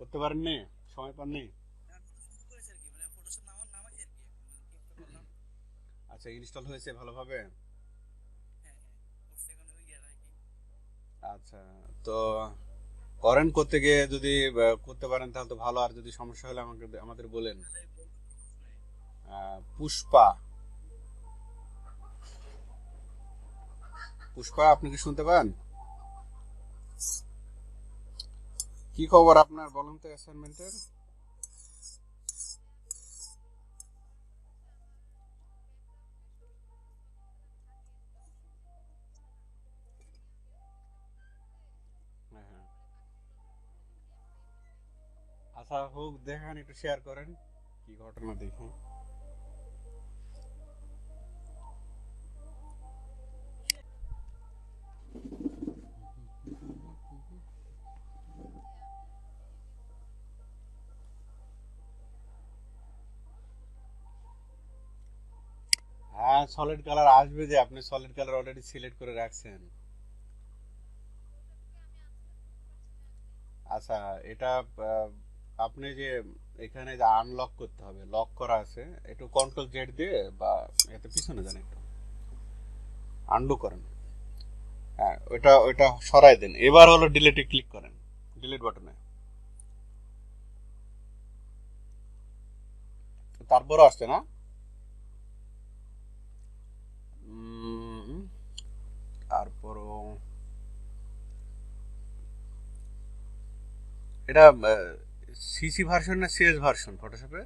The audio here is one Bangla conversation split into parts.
করতে পারেননি? সময় পাননি? আচ্ছা, ইনস্টল হয়েছে ভালোভাবে? আচ্ছা, তো করেন করতে গিয়ে যদি করতে পারেন তাহলে তো ভালো, আর যদি সমস্যা হলে আমাদের বলেন। পুষ্পা। পুষ্পা, আপনি কি শুনতে পান? কি খবর আপনার বলুন তো অ্যাসাইনমেন্টের? হ্যাঁ, হ্যাঁ। আচ্ছা হোক, দেখেন একটু শেয়ার করেন কি ঘটনা দেখি। হ্যাঁ, সলিড কালার আসবে, যে আপনি সলিড কালার অলরেডি সিলেক্ট করে রাখছেন। আচ্ছা, এটা আহ, আপনি যে এখানে যে আনলক করতে হবে, লক করা আছে, একটু কন্ট্রোল জেড দিয়ে বা এতে পিছনে যান, একটু আনডু করেন। হ্যাঁ, ওইটা ওইটা সরাই দেন, এবার হলো ডিলিটে ক্লিক করেন, ডিলিট বাটনে। তারপরও আসছে না? উম, তারপরও এটা সিসি ভার্সন না সিএস ভার্সন ফটোশপে?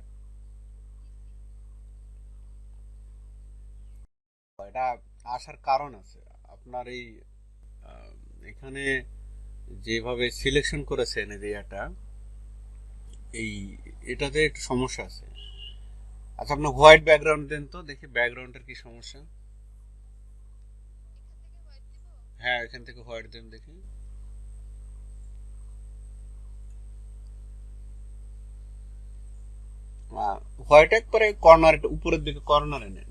এটা আসার কারণ আছে। আপনার এই আহ, এখানে যেভাবে সিলেকশন করেছেন এই এরিয়াটা, এই এটাতে একটু সমস্যা আছে। আচ্ছা, আপনার হোয়াইট ব্যাকগ্রাউন্ড দেন তো দেখি ব্যাকগ্রাউন্ডের কি সমস্যা। হ্যাঁ, এখান থেকে হোয়াইট দেন দেখি। হোয়াইট একবারে কর্নার, উপরের দিকে কর্নারে নেন।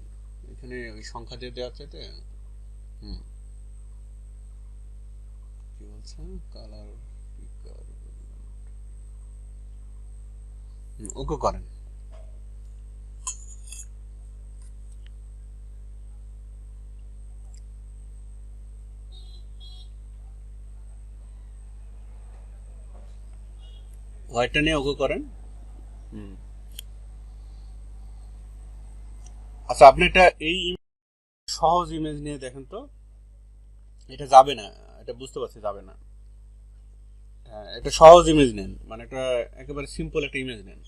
এখানে ওই সংখ্যা দিয়ে দেওয়া আছে তো। হুম। কি বলছেন? কালার পিকার। ওকে করেন। হোয়াইটটা নিয়ে ওকে করেন। হুম। আচ্ছা, আপনি এটা এই সহজ ইমেজ নিয়ে দেখেন তো। এটা যাবে না, এটা বুঝতে পারছি যাবে না। হ্যাঁ, এটা সহজ ইমেজ নেন, মানে একটা একেবারে সিম্পল একটা ইমেজ নেন।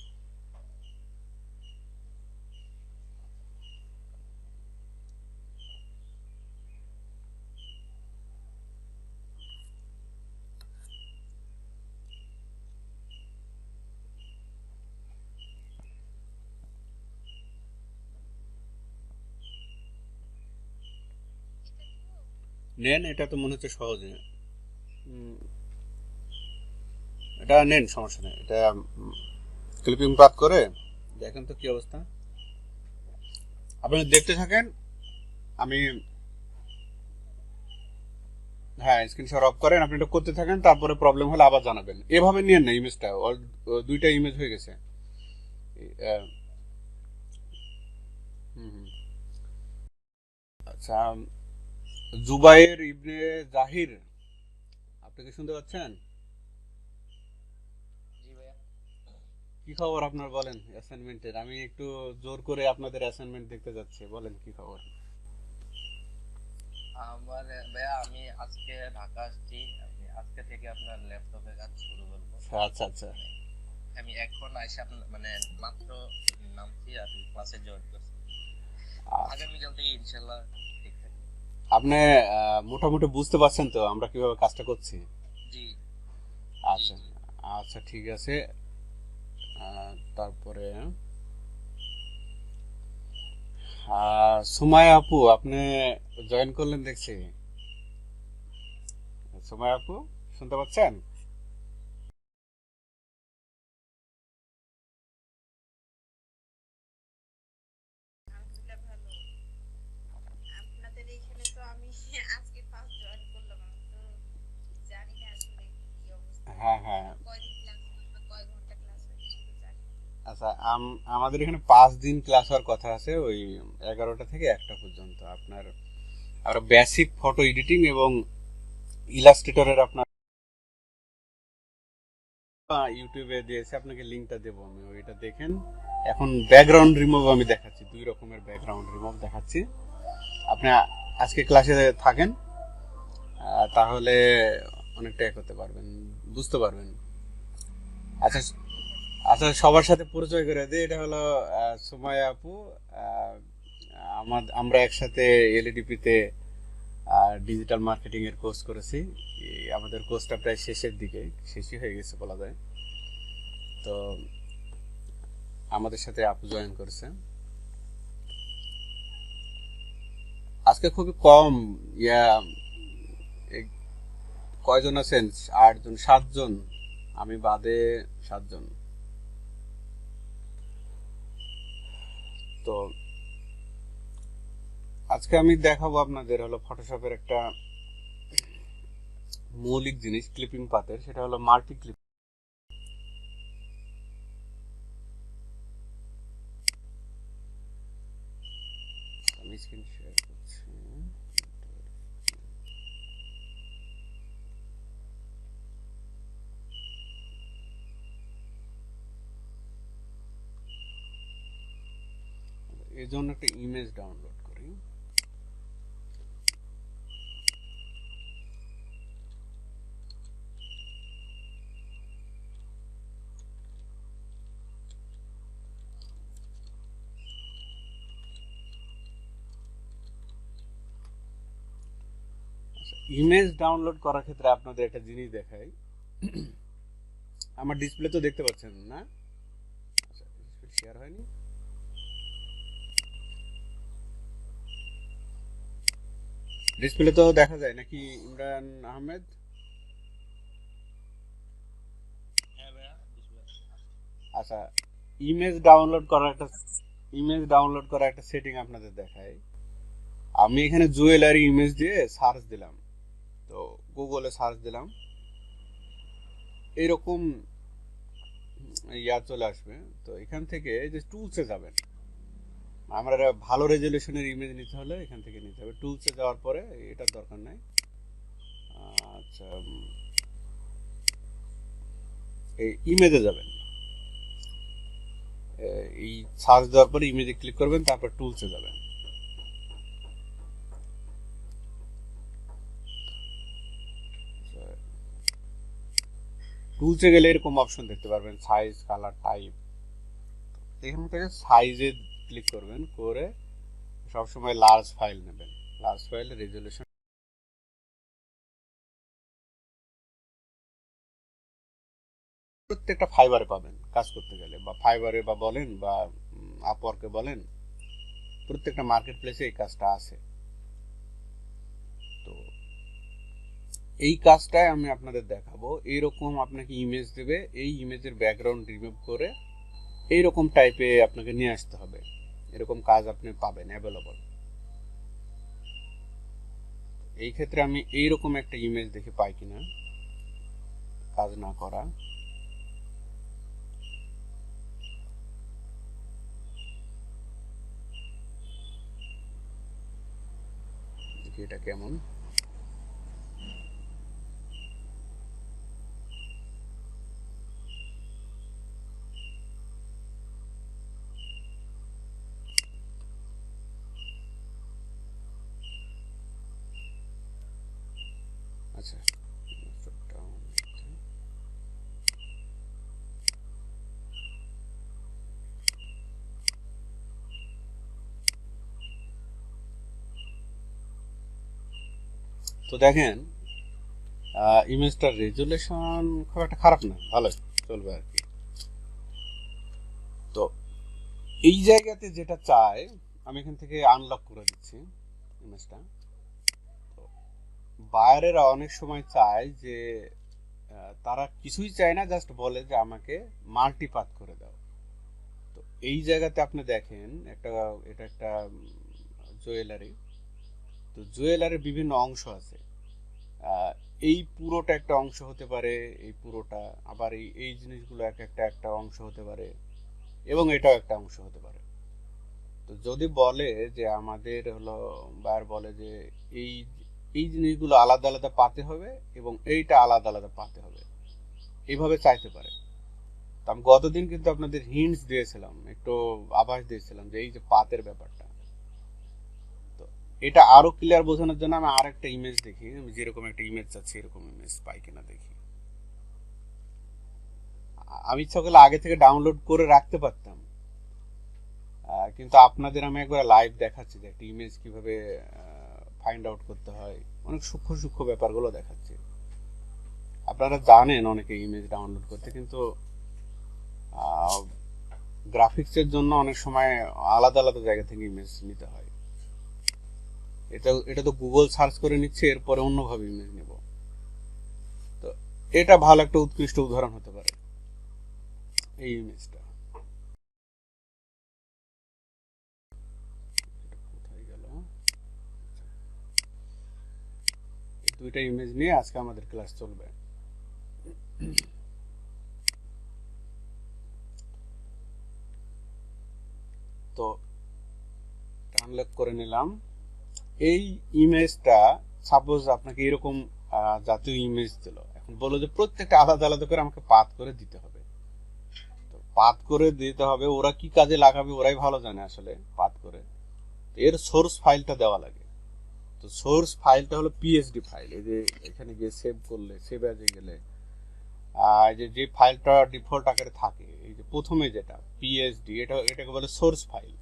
নেন, এটা তো মনে হচ্ছে সহজে। উম, এটা নেন, সমস্যা নেই, এটা ক্লিপিং পাথ করে দেখেন তো কি অবস্থা। আপনি দেখতে থাকেন। আমি, হ্যাঁ, স্ক্রিনশট অফ করেন, আপনি এটা করতে থাকেন, তারপরে প্রবলেম হলে আবার জানাবেন। এভাবে নিয়েন না ইমেজটা, দুইটা ইমেজ হয়ে গেছে। আহ, হুম, হুম। আচ্ছা, জুবাইর ইবনে জাহির, আপনি কি শুনতে পাচ্ছেন? কি খবর আপনার বলেন অ্যাসাইনমেন্টের? আমি একটু জোর করে আপনাদের অ্যাসাইনমেন্ট দেখতে যাচ্ছি, বলেন কি খবর। আচ্ছা, আচ্ছা। আপনি মোটামুটি বুঝতে পারছেন তো আমরা কিভাবে কাজটা করছি? আচ্ছা, আচ্ছা, ঠিক আছে। তারপরে সুমাইয়া আপু, আপনি জয়েন করলেন দেখছি। সুমাইয়া আপু, শুনতে পাচ্ছেন? হ্যাঁ, হ্যাঁ। আমাদের এখানে 5 দিন ক্লাস হওয়ার কথা আছে, ওই 11টা থেকে 1টা পর্যন্ত। আপনার আর বেসিক ফটো এডিটিং এবং ইলাস্ট্রেটরের আপনার ইউটিউবে দিয়েছে, আপনাকে লিঙ্কটা দেবো আমি, ওইটা দেখেন। এখন ব্যাকগ্রাউন্ড রিমুভ আমি দেখাচ্ছি, 2 রকমের ব্যাকগ্রাউন্ড রিমুভ দেখাচ্ছি। আপনি আজকে ক্লাসে থাকেন, তাহলে অনেকটা করতে পারবেন, বুঝতে পারবেন। আচ্ছা, আচ্ছা, সবার সাথে পরিচয় করে দিই। এটা হলো সুমাইয়া আপু। আহ, আমরা একসাথে এলইডিপিতে ডিজিটাল মার্কেটিং এর কোর্স করেছি। আমাদের কোর্সটা প্রায় শেষের দিকে, শেষই হয়ে গেছে বলা যায়। তো আমাদের সাথে আপু জয়েন করেছে আজকে। খুবই কম ইয়া, কয়জন আছেন? 8 জন, 7 জন, আমি বাদে 7 জন। তো আজকে আমি দেখাবো আপনাদের হলো ফটোশপের একটা মৌলিক জিনিস ক্লিপিং পাথের, সেটা হলো মাল্টি ক্লিপ। আমি স্ক্রিন শেয়ার করছি। এই জন্য একটা ইমেজ ডাউনলোড করি। ইমেজ ডাউনলোড করার ক্ষেত্রে আপনাদের একটা জিনিস দেখাই। আমার ডিসপ্লে তো দেখতে পাচ্ছেন না? আচ্ছা, শেয়ার হয়নি। ডিসপ্লে তো দেখা যায় নাকি ইমরান আহমেদ? আচ্ছা, ইমেজ ডাউনলোড করার একটা সেটিং আপনাদের দেখাই। আমি এখানে জুয়েলারি ইমেজ দিয়ে সার্চ দিলাম, তো গুগলে সার্চ দিলাম, এরকম ইয়া চলে আসবে। তো এখান থেকে যে টুলসে যাবেন, আমরা ভালো রেজলিউশনের ইমেজ নিতে হলে এখান থেকে নিতে হবে। টুলসে যাওয়ার পরে এটার দরকার নাই। আচ্ছা, এই ইমেজে যাবেন, এই সার্চ দেওয়ার পরে ইমেজে ক্লিক করবেন, তারপর টুলসে যাবেন। টুলসে গেলে এরকম অপশন দেখতে পারবেন, সাইজ, কালার, টাইপ। এখান থেকে সাইজে ক্লিক করবেন, করে সবসময় লার্জ ফাইল নেবেন। লার্জ ফাইল রেজলিউশন প্রত্যেকটা ফাইবারে পাবেন কাজ করতে গেলে, বা ফাইবারে বা বলেন, বা আপওয়ার্কে বলেন, প্রত্যেকটা মার্কেট প্লেসে এই কাজটা আছে। তো এই কাজটাই আমি আপনাদের দেখাবো। এইরকম আপনাকে ইমেজ দেবে, এই ইমেজের ব্যাকগ্রাউন্ড রিমুভ করে এইরকম টাইপে আপনাকে নিয়ে আসতে হবে। এরকম কাজ আপনি পাবেন অ্যাভেলেবল। এই ক্ষেত্রে আমি এইরকম একটা ইমেজ দেখে পাই কিনা কাজ না করা। দেখি এটা কেমন। আচ্ছা, তো দেখেন ইমেজটার রেজুলেশন খুব একটা খারাপ না, ভালো চলবে আর কি। তো এই জায়গাতে যেটা চাই, আমি এখান থেকে আনলক করে দিচ্ছি ইমেজটা। তো বায়ারেরা অনেক সময় চায় যে তারা কিছুই চায় না, জাস্ট বলে যে আমাকে মাল্টিপাথ করে দাও। তো এই জায়গাতে আপনি দেখেন একটা, এটা একটা জুয়েলারি। তো জুয়েলারির বিভিন্ন অংশ আছে। আহ, এই পুরোটা একটা অংশ হতে পারে, এই পুরোটা, আবার এই এই জিনিসগুলো এক একটা একটা অংশ হতে পারে। এবং এটাও একটা অংশ হতে পারে। তো যদি বলে যে আমাদের হলো বায়ার বলে যে এই এই জিনিসগুলো আলাদা আলাদা পাতে হবে এবং এইটা আলাদা আলাদা পাতে হবে, এইভাবে চাইতে পারে। তো আমি গতদিন কিন্তু আপনাদের হিন্টস দিয়েছিলাম, একটু আভাস দিয়েছিলাম যে এই যে পাতের ব্যাপারটা। তো এটা আরো ক্লিয়ার বোঝানোর জন্য আমি আর একটা ইমেজ দেখি, আমি যেরকম একটা ইমেজ চাচ্ছি এরকম ইমেজ পাই কিনা দেখি। আমি ইচ্ছা করলে আগে থেকে ডাউনলোড করে রাখতে পারতাম, কিন্তু আপনাদের আমি একবার লাইভ দেখাচ্ছি যে একটা ইমেজ কিভাবে ফাইন্ড আউট করতে হয়, অনেক সূক্ষ্ম সূক্ষ্ম ব্যাপারগুলো দেখাচ্ছি। আপনারা জানেন অনেকে ইমেজ ডাউনলোড করতে, কিন্তু গ্রাফিক্সের জন্য অনেক সময় আলাদা আলাদা জায়গা থেকে ইমেজ নিতে হয়। এটা তো গুগল সার্চ করে নিচ্ছে, এরপরে অন্যভাবে ইমেজ নেব। তো এটা ভালো একটা উৎকৃষ্ট উদাহরণ হতে পারে এই ইমেজটা। কোথায় গেল? এই দুইটা ইমেজ নিয়ে আজকে আমাদের ক্লাস চলবে। তো আনলক করে নিলাম এই ইমেজটা। সাপোজ আপনাকে এরকম জাতীয় ইমেজ দিল, এখন বলো যে প্রত্যেকটা আলাদা আলাদা করে আমাকে পাথ করে দিতে হবে। তো পাথ করে দিতে হবে, ওরা কি কাজে লাগাবে ওরাই ভালো জানে আসলে পাথ করে। এর সোর্স ফাইলটা দেওয়া লাগে। তো সোর্স ফাইলটা হলো পিএসডি ফাইল। এই যে এখানে গিয়ে সেভ করলে, সেভ অ্যাজে গেলে যে ফাইলটা ডিফল্ট আকারে থাকে, এই যে প্রথমে যেটা পিএসডি, এটাকে বলে সোর্স ফাইল।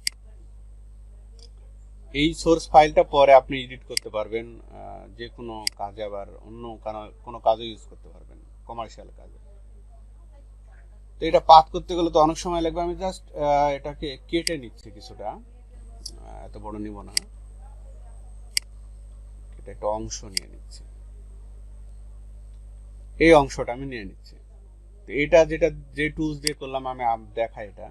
এই সোর্স ফাইলটা পরে আপনি এডিট করতে পারবেন যে কোনো কাজে, আবার অন্য কোনো কাজে ইউজ করতে পারবেন, কমার্শিয়াল কাজে। তো এটা পাথ করতে গেলে তো অনেক সময় লাগবে। আমি জাস্ট এটাকে কেটে নিচ্ছি কিছুটা, এত বড় নিব না, এটা একটা অংশ নিয়ে নিচ্ছি। এই অংশটা আমি নিয়ে নিচ্ছি। তো এটা যেটা যে টুলস দিয়ে করলাম আমি দেখাই এটা।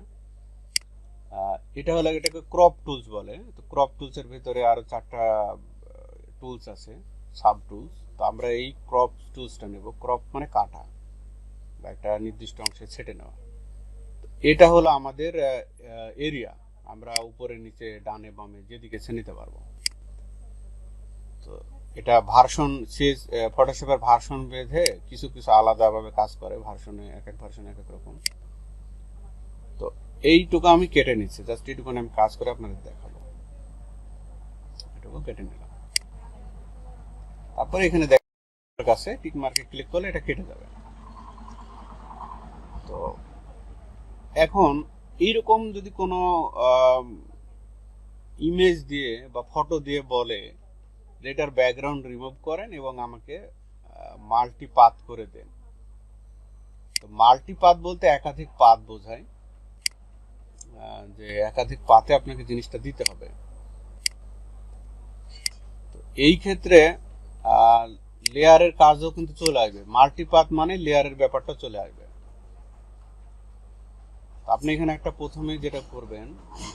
এটা হলো, এটাকে ক্রপ টুলস বলে। তো ক্রপ টুলস এর ভিতরে আরো 4টা টুলস আছে, সাব টুলস। তো আমরা এই ক্রপ টুলসটা নেব। ক্রপ মানে কাটা বা একটা নির্দিষ্ট অংশে ছেটে নেওয়া। এটা হলো আমাদের এরিয়া, আমরা উপরে নিচে ডানে বামে যেদিকে নিতে পারবো। তো এটা ভার্সন শেষ, ফটোশপের ভার্সন বেঁধে কিছু কিছু আলাদাভাবে কাজ করে, ভার্সনে এক এক ভার্সনে এক এক রকম। তো এইটুকু আমি কেটে নিচ্ছি, জাস্ট এইটুকু আমি কাজ করে আপনাদের দেখাবো। এটুকু কেটে নিলাম। তারপরে এখানে দেখার কাছে টিক মার্কে ক্লিক করলে এটা কেটে যাবে। তো এখন এইরকম যদি কোনো ইমেজ দিয়ে বা ফটো দিয়ে বলে যে এটার ব্যাকগ্রাউন্ড রিমুভ করেন এবং আমাকে মাল্টিপাথ করে দেন। তো মাল্টিপাথ বলতে একাধিক পাথ বোঝায়, যে একাধিক পাথে আপনাকে জিনিসটা দিতে হবে। তো এই ক্ষেত্রে লেয়ারের কাজও কিন্তু চলে আসবে। মাল্টিপাথ মানে লেয়ারের ব্যাপারটা চলে আসবে। আপনি এখানে একটা প্রথমে যেটা করবেন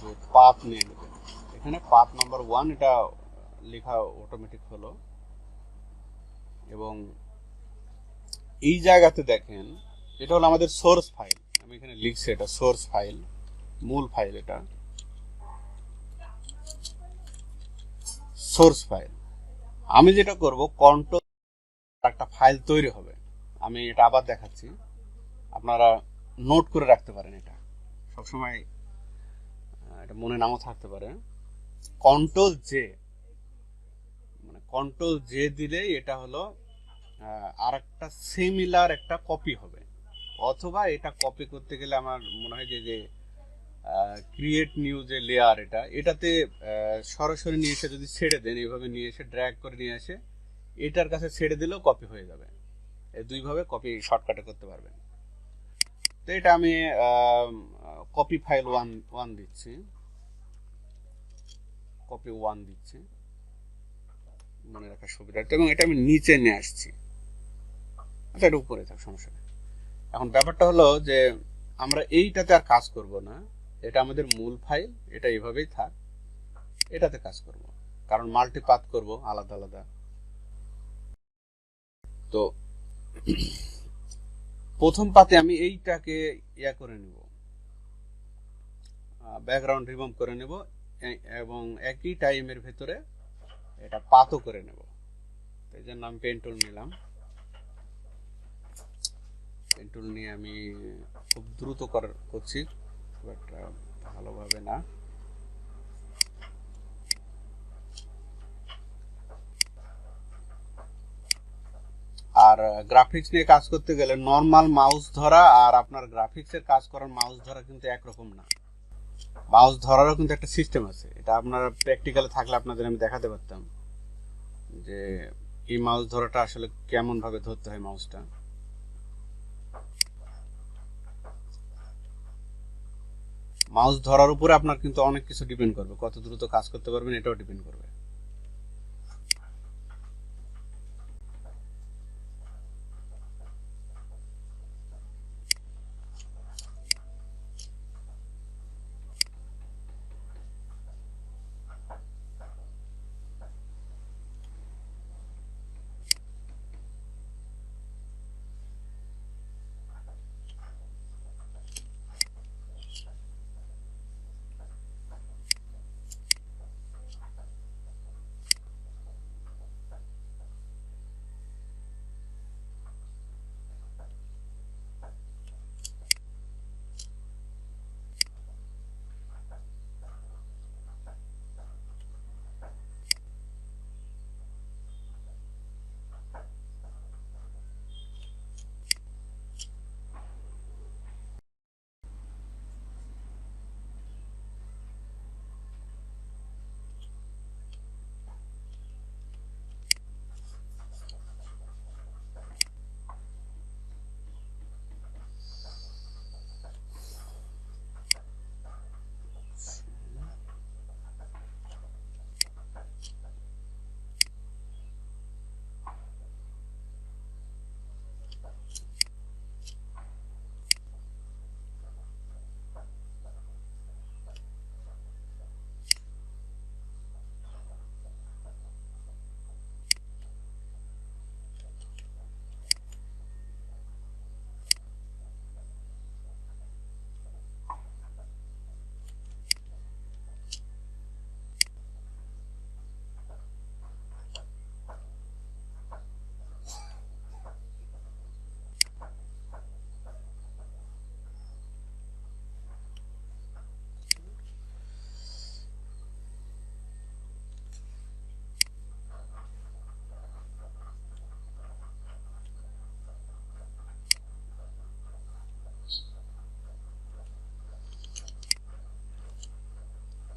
যে পাথ নিয়ে নেবেন। এখানে পাথ নাম্বার 1 এটা লেখা অটোমেটিক হলো, এবং এই জায়গাতে দেখেন এটা হলো আমাদের সোর্স ফাইল। আমি এখানে লিখছি এটা সোর্স ফাইল, মূল ফাইল। এটা সোর্স ফাইল। আমি যেটা করব কন্ট্রোল, একটা ফাইল তৈরি হবে। আমি এটা আবার দেখাচ্ছি, আপনারা নোট করে রাখতে পারেন। এটা সবসময় এটা মনে নাও থাকতে পারে। কন্ট্রোল জে, মানে কন্ট্রোল জে দিলেই এটা হলো আর একটা সিমিলার একটা কপি হবে। অথবা এটা কপি করতে গেলে আমার মনে হয় যে ক্রিয়েট নিউ যে লেয়ার, এটাতে সরাসরি নিয়ে এসে যদি ছেড়ে দেন, এইভাবে নিয়ে এসে ড্র্যাগ করে নিয়ে এসে এটার কাছে ছেড়ে দিলেও কপি হয়ে যাবে। এই দুইভাবে কপি শর্টকাটে করতে পারবেন। তো এটা আমি কপি ফাইল ওয়ান দিচ্ছি, কপি 1 দিচ্ছি মনে রাখার সুবিধার্থে, এবং এটা আমি নিচে নিয়ে আসছি। আচ্ছা, এটা উপরে থাক, সমস্যা নেই। এখন ব্যাপারটা হলো যে আমরা এইটাতে আর কাজ করব না, এটা আমাদের মূল ফাইল, এটা এইভাবেই থাক, এটাতে কাজ করব, কারণ মাল্টিপাথ করব আলাদা আলাদা। তো প্রথম পাতে আমি এইটাকে ইয়া করে নিব, ব্যাকগ্রাউন্ড রিমুভ করে নেব এবং একই টাইমের ভেতরে এটা পাতও করে নেব। এই জন্য আমি পেন টুল নিলাম। পেন টুল নিয়ে আমি খুব দ্রুত করছি, বাট ভালোভাবে না। আর গ্রাফিক্স নিয়ে কাজ করতে গেলে নর্মাল মাউস ধরা আর আপনার গ্রাফিক্সের কাজ করার মাউস ধরা কিন্তু একরকম না। মাউস ধরারও কিন্তু একটা সিস্টেম আছে। এটা আপনারা প্র্যাকটিক্যালে থাকলে আপনাদের আমি দেখাতে পারতাম যে এই মাউস ধরাটা আসলে কেমন ভাবে ধরতে হয় মাউসটা। মাউস ধরার উপরে আপনার কিন্তু অনেক কিছু ডিপেন্ড করবে, কত দ্রুত কাজ করতে পারবেন এটাও ডিপেন্ড করবে।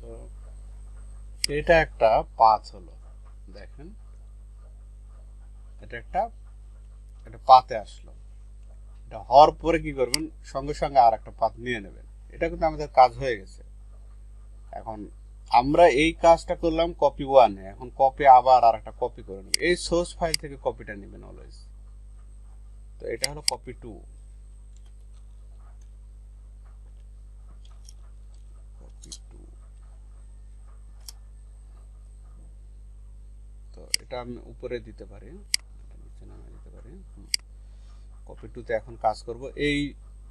তো এটা একটা পাথ হলো, দেখেন এটা একটা পাতে আসলো। এটা হওয়ার পরে কি করবেন, সঙ্গে সঙ্গে আর একটা পাত নিয়ে নেবেন। এটা কিন্তু আমাদের কাজ হয়ে গেছে। এখন আমরা এই কাজটা করলাম কপি ওয়ানে, এখন কপি আবার আর একটা কপি করে নেব। এই সোর্স ফাইল থেকে কপিটা নেবেন অলওয়েজ। তো এটা হলো কপি টু। তো এটা আমি উপরে দিতে পারি, নিচে নামিয়ে দিতে পারি। কপি টুতে এখন কাজ করব।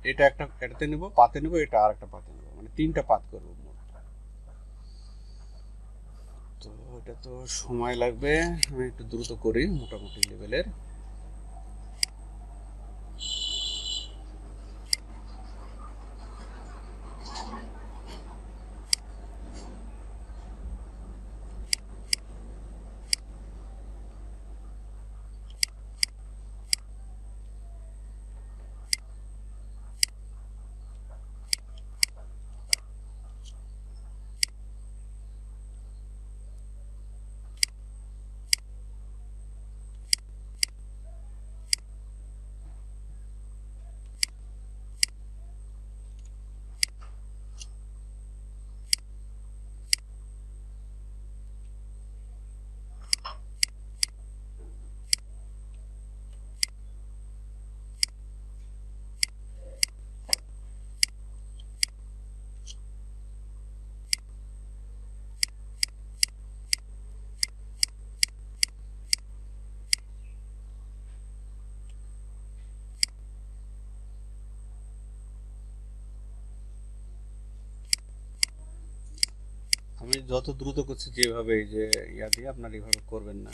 এটা এটাতে নিব, পাতে নিব, এটা আর একটা পাতে নিব, মানে তিনটা পাত করব মোট। তো এটা তো সময় লাগবে, আমি একটু দ্রুত করি মোটামুটি লেভেলের। আমি যত দ্রুত করছি যেভাবে এই যে ইয়া দিয়ে, আপনার এইভাবে করবেন না।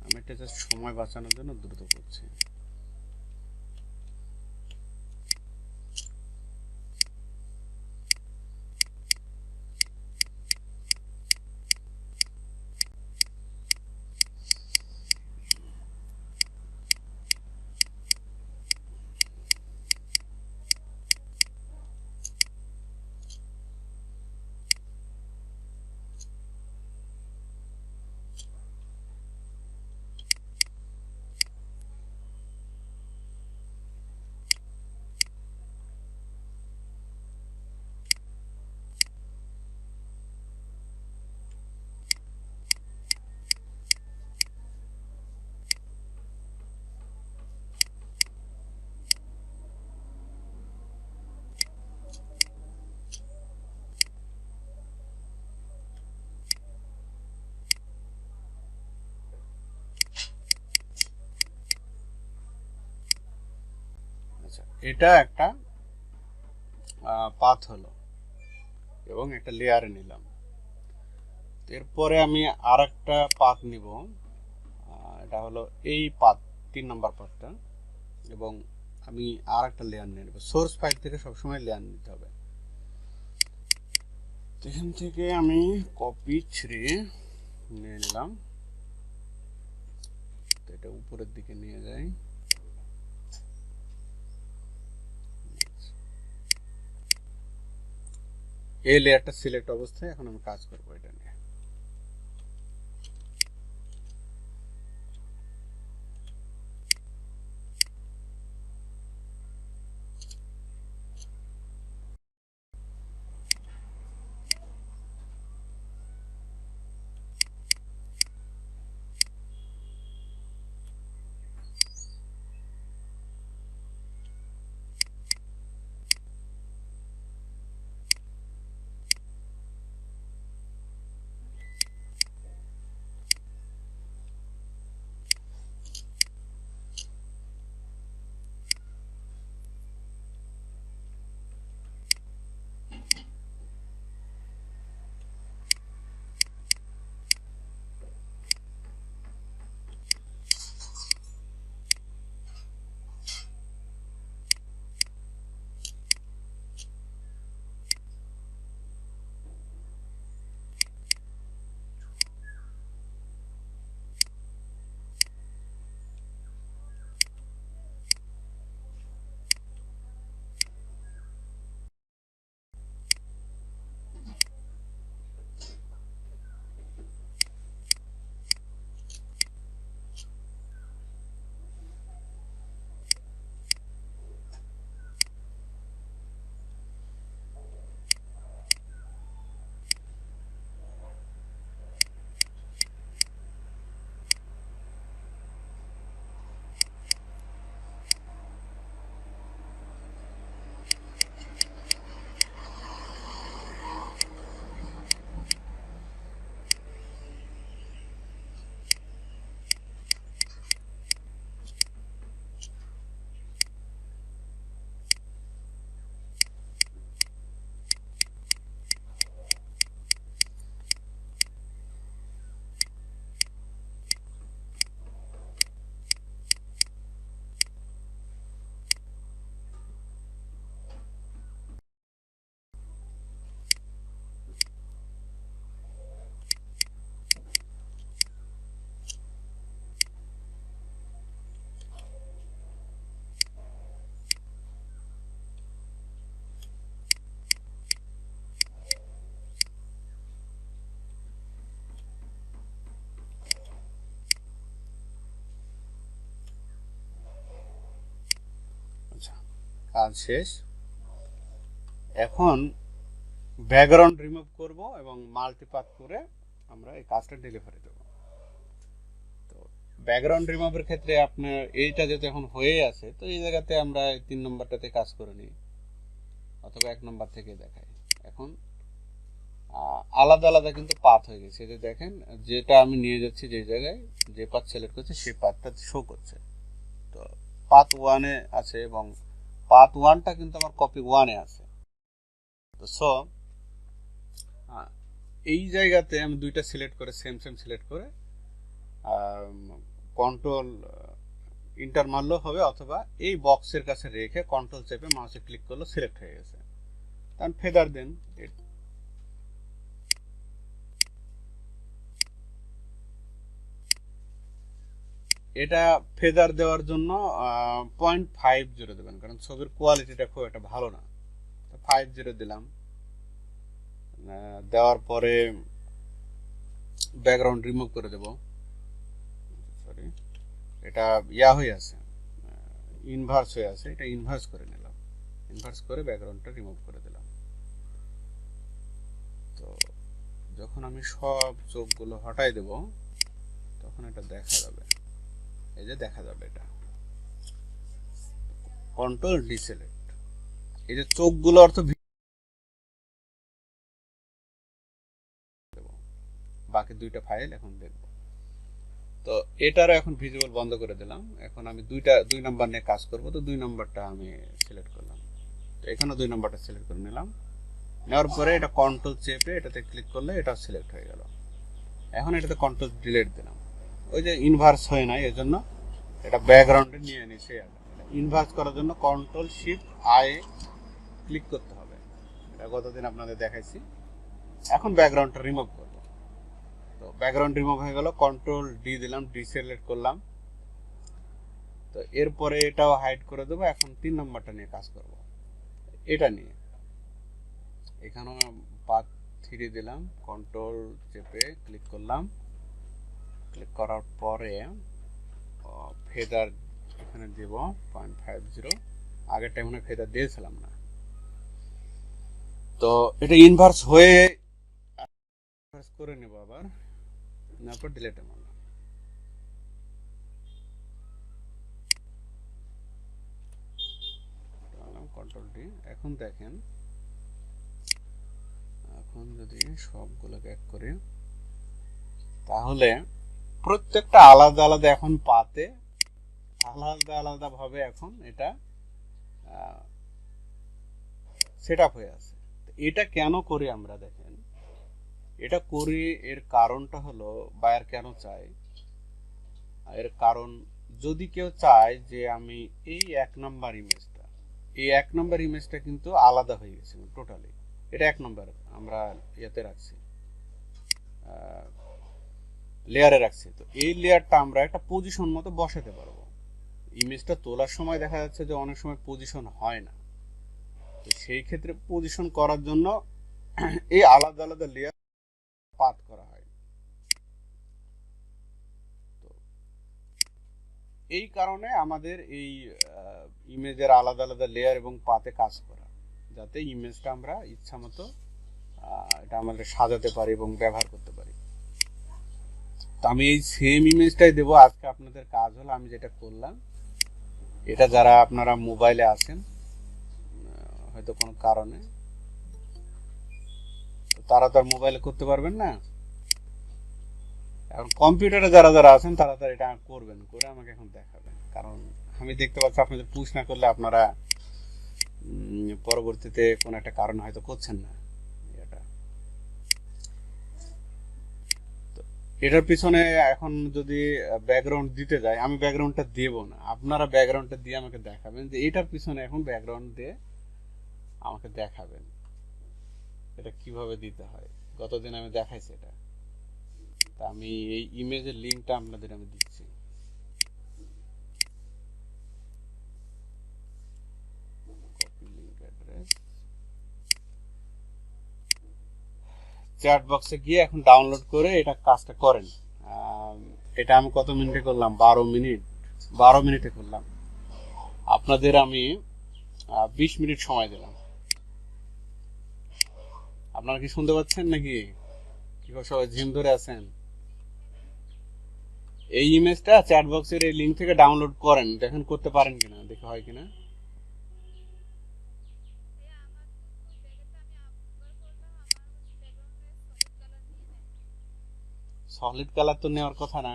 আমি এটা জাস্ট সময় বাঁচানোর জন্য দ্রুত করছি। আচ্ছা, এটা একটা পাথ হলো এবং একটা লেয়ারে নিলাম। এরপরে আমি আর একটা পাথ নিব, এটা হলো এই পাথ, 3 নম্বর পাথটা, এবং আমি আর একটা লেয়ার নিয়ে নেব। সোর্স ফাইল থেকে সবসময় লেয়ার নিতে হবে। এখান থেকে আমি কপি ছিঁড়ে নিয়ে নিলাম, তো এটা উপরের দিকে নিয়ে যাই। এই লেয়ারটা সিলেক্ট অবস্থায় এখন আমি কাজ করবো এটা নিয়ে। আচ্ছা, কাজ শেষ। এখন ব্যাকগ্রাউন্ড রিমুভ করব এবং মাল্টিপাথ করে আমরা এই কাজটা ডেলিভারি দেব। তো ব্যাকগ্রাউন্ড রিমুভের ক্ষেত্রে আপনার এইটা যেহেতু এখন হয়ে আছে, তো এই জায়গাতে আমরা 3 নম্বরটাতে কাজ করে নিই, অথবা 1 নম্বর থেকে দেখাই। এখন আলাদা আলাদা কিন্তু পাথ হয়ে গেছে। যে দেখেন, যেটা আমি নিয়ে যাচ্ছি যে জায়গায়, যে পাথ সিলেক্ট করছি সেই পাথটা শো করছে। তো পাথ 1-এ আছে এবং পাথ 1টা কিন্তু আমার কপি 1-এ আছে। তো সো এই জায়গাতে আমি দুইটা সিলেক্ট করে সেম সিলেক্ট করে কন্ট্রোল ইন্টার মারলেও হবে, অথবা এই বক্সের কাছে রেখে কন্ট্রোল চেপে মাউসে ক্লিক করলে সিলেক্ট হয়ে গেছে। তাহলে ফেদার দেন। এটা ফেদার দেওয়ার জন্য 0.50 দেবেন, কারণ ছবির কোয়ালিটিটা খুব একটা ভালো না। 50 দিলাম। দেওয়ার পরে ব্যাকগ্রাউন্ড রিমুভ করে দেব। সরি, এটা হয়ে আছে, ইনভার্স হয়ে আছে, এটা ইনভার্স করে নিলাম। ইনভার্স করে ব্যাকগ্রাউন্ডটা রিমুভ করে দিলাম। তো যখন আমি সব চোখগুলো হটাই দেব তখন এটা দেখা যাবে, এই যে দেখা যাবে। এটা কন্ট্রোল ডিসিলেক্ট, এই যে চোখগুলো অর্থ বাকি দুইটা ফাইল এখন দেখব। তো এটারও এখন ভিজিবল বন্ধ করে দিলাম। এখন আমি দুই নাম্বার নিয়ে কাজ করব। তো 2 নাম্বারটা আমি সিলেক্ট করলাম। তো এখানে 2 নাম্বারটা সিলেক্ট করে নিলাম। নেওয়ার পরে এটা কন্ট্রোল চেপে এটাতে ক্লিক করলে এটা সিলেক্ট হয়ে গেল। এখন এটাতে কন্ট্রোল ডিলিট দিলাম। ওই যে ইনভার্স হয় নাই, এজন্য এটা ব্যাকগ্রাউন্ডে নিয়ে নিছে। ইনভার্স করার জন্য কন্ট্রোল শিফট আই ক্লিক করতে হবে। এটা গতদিন আপনাদের দেখাইছি। এখন ব্যাকগ্রাউন্ডটা রিমুভ করব। তো ব্যাকগ্রাউন্ড রিমুভ হয়ে গেল। কন্ট্রোল ডি দিলাম, ডিসিলেক্ট করলাম। তো এরপরে এটাও হাইড করে দেবো। এখন 3 নাম্বারটা নিয়ে কাজ করব, এটা নিয়ে। এখানেও পাথ 3 দিলাম, কন্ট্রোল চেপে ক্লিক করলাম। ক্লিক করার পরে ফেদার এখানে দেব 0.50। আগেরটা মনে ফেদার দিয়েছিলাম না। তো এটা ইনভার্স হয়ে করে নেব আবার, তারপর ডিলিট মারলাম। Control D. এখন দেখেন, এখন যদি সবগুলোকে এক করি তাহলে প্রত্যেকটা আলাদা আলাদা এখন পাতে আলাদা আলাদা ভাবে এখন এটা সেট আপ হয়ে আছে। এটা কেন করি আমরা দেখেন, এটা করি এর কারণটা হলো, বায়ার কেন চাই এর কারণ, যদি কেউ চায় যে আমি এই 1 নাম্বার ইমেজটা কিন্তু আলাদা হয়ে গেছে টোটালি, এটা 1 নাম্বার আমরা ইয়াতে রাখছি, লেয়ারে রাখছি। তো এই লেয়ারটা আমরা একটা পজিশন মতো বসাতে পারবো। ইমেজটা তোলার সময় দেখা যাচ্ছে যে অনেক সময় পজিশন হয় না। তো সেই ক্ষেত্রে পজিশন করার জন্য এই আলাদা আলাদা লেয়ার পাত করা হয়। তো এই কারণে আমাদের এই ইমেজের আলাদা আলাদা লেয়ার এবং পাতে কাজ করা, যাতে ইমেজটা আমরা ইচ্ছা মতো এটা আমাদের সাজাতে পারি এবং ব্যবহার করতে পারি। তো আমি এই সেম ইমেজটাই দেবো। আজকে আপনাদের কাজ হলো আমি যেটা করলাম, এটা যারা আপনারা মোবাইলে আছেন হয়তো কোনো কারণে, তারা তো আর মোবাইলে করতে পারবেন না। এখন কম্পিউটারে যারা যারা আছেন তারা এটা করবেন, করে আমাকে এখন দেখাবেন। কারণ আমি দেখতে পাচ্ছি আপনাদের পুশ না করলে আপনারা পরবর্তীতে কোনো একটা কারণ হয়তো করছেন না। এটার পিছনে এখন যদি ব্যাকগ্রাউন্ড দিতে যায়, আমি ব্যাকগ্রাউন্ডটা দেব না, আপনারা ব্যাকগ্রাউন্ডটা দিয়ে আমাকে দেখাবেন যে এটার পিছনে এখন ব্যাকগ্রাউন্ড দিয়ে আমাকে দেখাবেন এটা কিভাবে দিতে হয়। গতদিন আমি দেখাইছি এটা। তা আমি এই ইমেজের লিঙ্কটা আপনাদের আমি দিচ্ছি। কপি লিংক অ্যাড্রেস, চ্যাট বক্সে গিয়ে এখন ডাউনলোড করে এটা কাজটা করেন। এটা আমি কত মিনিটে করলাম? 12 মিনিটে করলাম। আপনাদের আমি 20 মিনিট সময় দিলাম। আপনারা কি শুনতে পাচ্ছেন নাকি? কি সবাই জিম ধরে আছেন? এই ইমেজটা চ্যাট বক্সের এই লিংক থেকে ডাউনলোড করেন, দেখেন করতে পারেন কিনা, দেখে হয় কিনা। সলিড কালার তো নেওয়ার কথা না।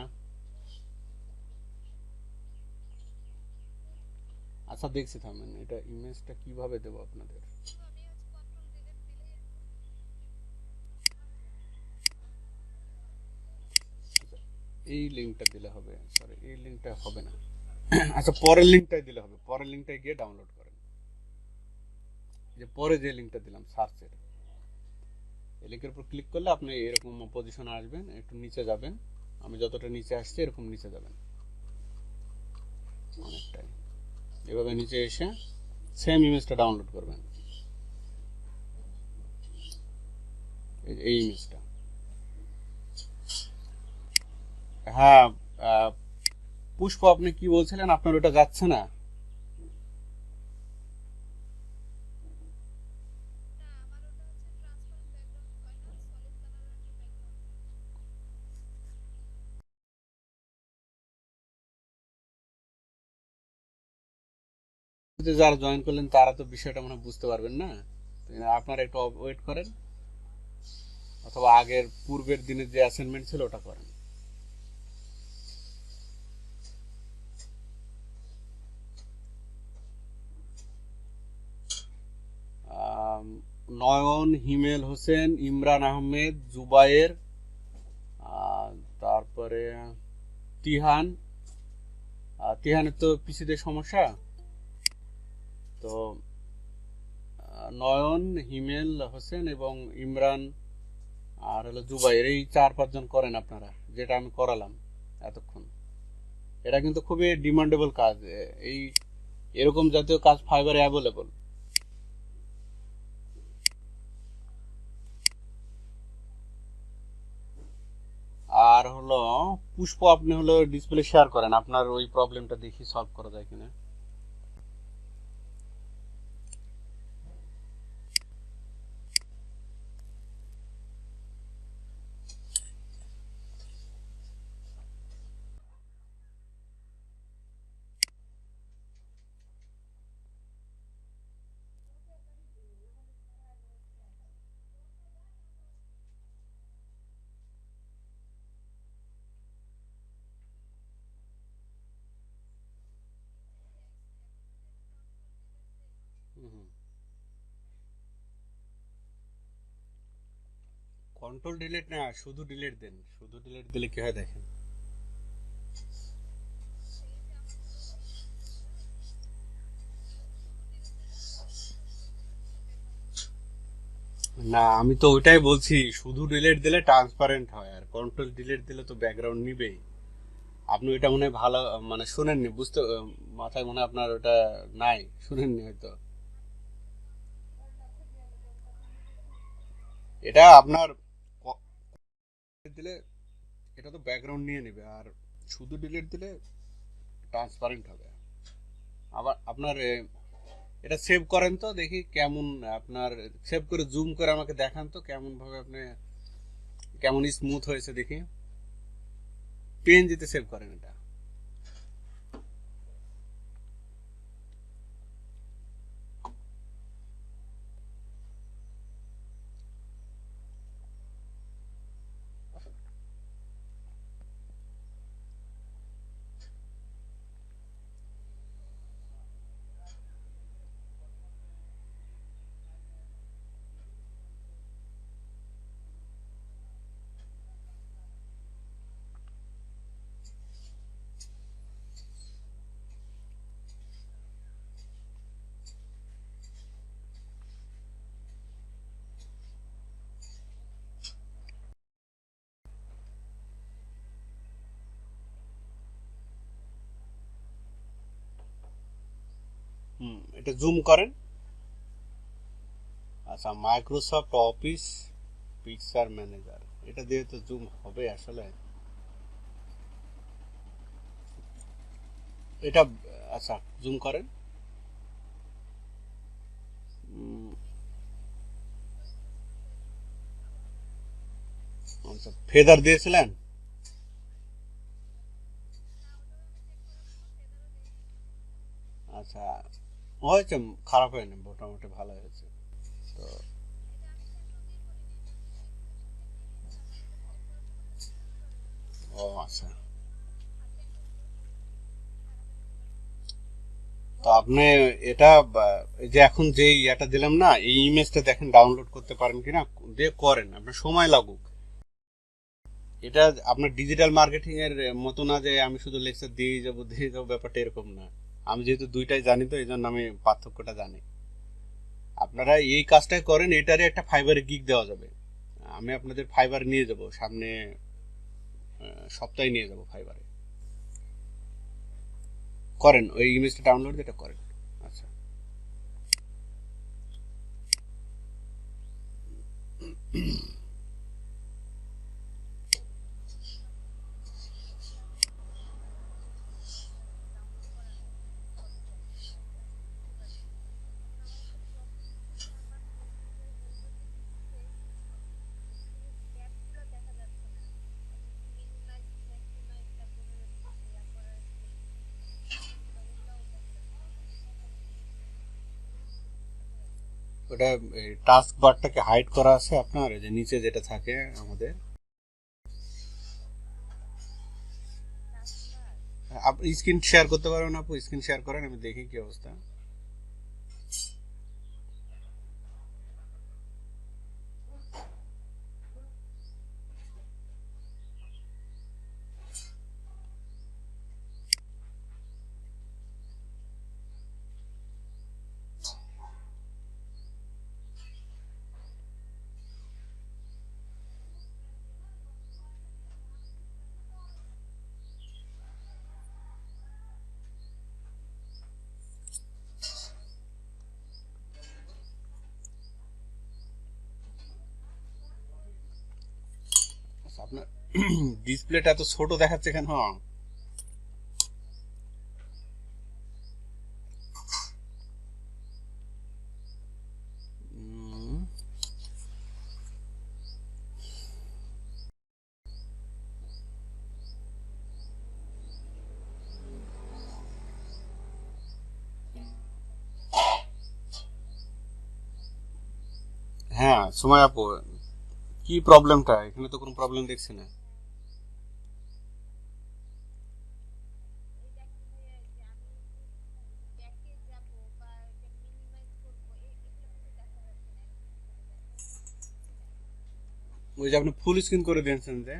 আচ্ছা দেখছি, থামেন, এটা ইমেজটা কিভাবে দেবো আপনাদের। এই লিঙ্কটা দিলে হবে, সরি এই লিঙ্কটা হবে না। আচ্ছা পরের লিঙ্কটাই দিলে হবে, পরের লিঙ্কটায় গিয়ে ডাউনলোড করেন। যে পরে যে লিঙ্কটা দিলাম সার্চের, এই লিঙ্কের উপর ক্লিক করলে আপনি এরকম পজিশনে আসবেন, একটু নিচে যাবেন, আমি যতটা নিচে আসছি এরকম নিচে যাবেন অনেকটাই, এভাবে নিচে এসে সেম ইমেজটা ডাউনলোড করবেন, এই ইমেজটা। হ্যাঁ পুষ্প আপনি কি বলছিলেন, আপনার ওটা যাচ্ছে না? যারা জয়েন করলেন তারা তো বিষয়টা মনে হয় বুঝতে পারবেন না, আপনারা একটু ওয়েট করেন, অথবা আগের পূর্বের দিনের যে অ্যাসাইনমেন্ট ছিল ওটা করেন। নয়ন, হিমেল হোসেন, ইমরান আহমেদ, জুবায়ের, তারপরে তিহান। তিহানের তো পিসিতে সমস্যা, তো নয়ন, হিমেল হোসেন এবং ইমরান আর হলো জুবাইর, এই 4-5 জন করেন আপনারা, যেটা আমি করালাম এতক্ষণ। এটা কিন্তু খুবই ডিমান্ডেবল কাজ, এই এরকম জাতীয় কাজ ফাইবারে অ্যাভেলেবল। আর হলো পুষ্প, আপনি হলো ডিসপ্লে শেয়ার করেন, আপনার ওই প্রবলেমটা দেখি সলভ করা যায় কিনা। কন্ট্রোল ডিলিট না, শুধু ডিলিট দেন, শুধু ডিলিট দিলে কি হয় দেখেন। না আমি তো ওইটাই বলছি, শুধু ডিলিট দিলে ট্রান্সপারেন্ট হয়, আর কন্ট্রোল ডিলিট দিলে তো ব্যাকগ্রাউন্ড নিবেই। আপনি ওইটা মনে হয় ভালো মানে শুনেননি, বুঝতে মাথায় মনে হয় আপনার ওটা নাই, শুনেননি হয়তো। এটা আপনার দিলে এটা তো ব্যাকগ্রাউন্ড নিয়ে নেবে, আর শুধু ডিলিট দিলে ট্রান্সপারেন্ট হবে। আবার আপনার এটা সেভ করেন তো দেখি কেমন, আপনার সেভ করে জুম করে আমাকে দেখান তো কেমন ভাবে আপনি, কেমন স্মুথ হয়েছে দেখি। পিএনজিতে সেভ করেন এটা। এটা জুম করেন। আচ্ছা মাইক্রোসফট অফিস পিকচার ম্যানেজার, এটা দিয়ে তো জুম হবে আসলে এটা। আচ্ছা জুম করেন। আচ্ছা ফেদার দিয়েছিলেন? আচ্ছা হয়েছে, খারাপ হয়নি, মোটামুটি ভালো হয়েছে। তো ও আচ্ছা, তো আপনি এটা এই যে এখন যে ইয়াটা দিলাম না, এই ইমেজটা দেখেন ডাউনলোড করতে পারেন কিনা, দিয়ে করেন, আপনার সময় লাগুক। এটা আপনার ডিজিটাল মার্কেটিং এর মতো না যে আমি শুধু লেকচার দিয়ে যাবো, ব্যাপারটা এরকম না। আমি যেহেতু দুইটাই জানি, তো এই জন্য আমি পার্থক্যটা জানি। আপনারা এই কাজটাই করেন, এটারে একটা ফাইবারে গিগ দেওয়া যাবে। আমি আপনাদের ফাইবার নিয়ে যাব সামনে, সপ্তাহে নিয়ে যাব ফাইবারে। করেন ওই ইমেজটা ডাউনলোড, এটা করেন। আচ্ছা। ওটা টাস্ক বারটাকে হাইড করা আছে আপনার, এই যে নিচে যেটা থাকে আমাদের। আপনি স্ক্রিন শেয়ার করতে পারবেন? আপু স্ক্রিন শেয়ার করেন, আমি দেখি কি অবস্থা। আচ্ছা, আপনার ডিসপ্লেটা এত ছোট দেখাচ্ছে কেন? উম, হ্যাঁ সময় আপু, কি প্রবলেমটা? এখানে তো কোনো প্রবলেম দেখছি না। ওই যে আপনি ফুল স্ক্রিন করে দিয়েছেন যে।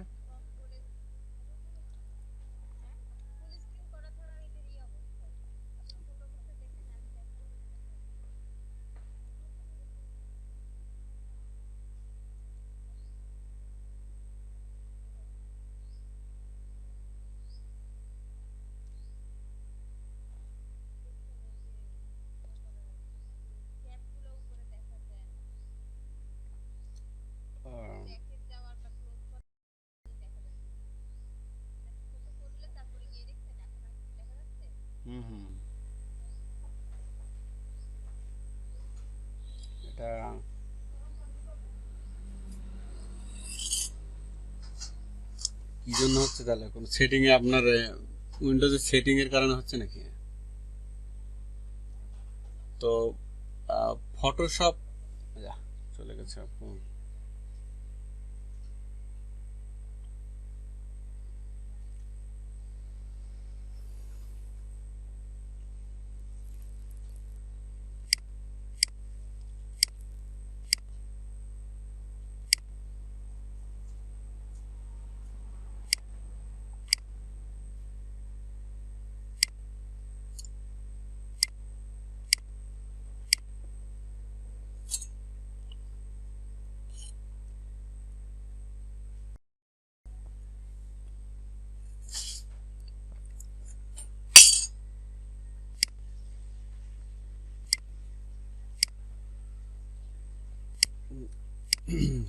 আহ, হুম হুম। এটা কি জন্য হচ্ছে তাহলে? কোন সেটিং এ আপনার উইন্ডোজের সেটিং এর কারণে হচ্ছে নাকি? তো ফটোশপ চলে গেছে আপু।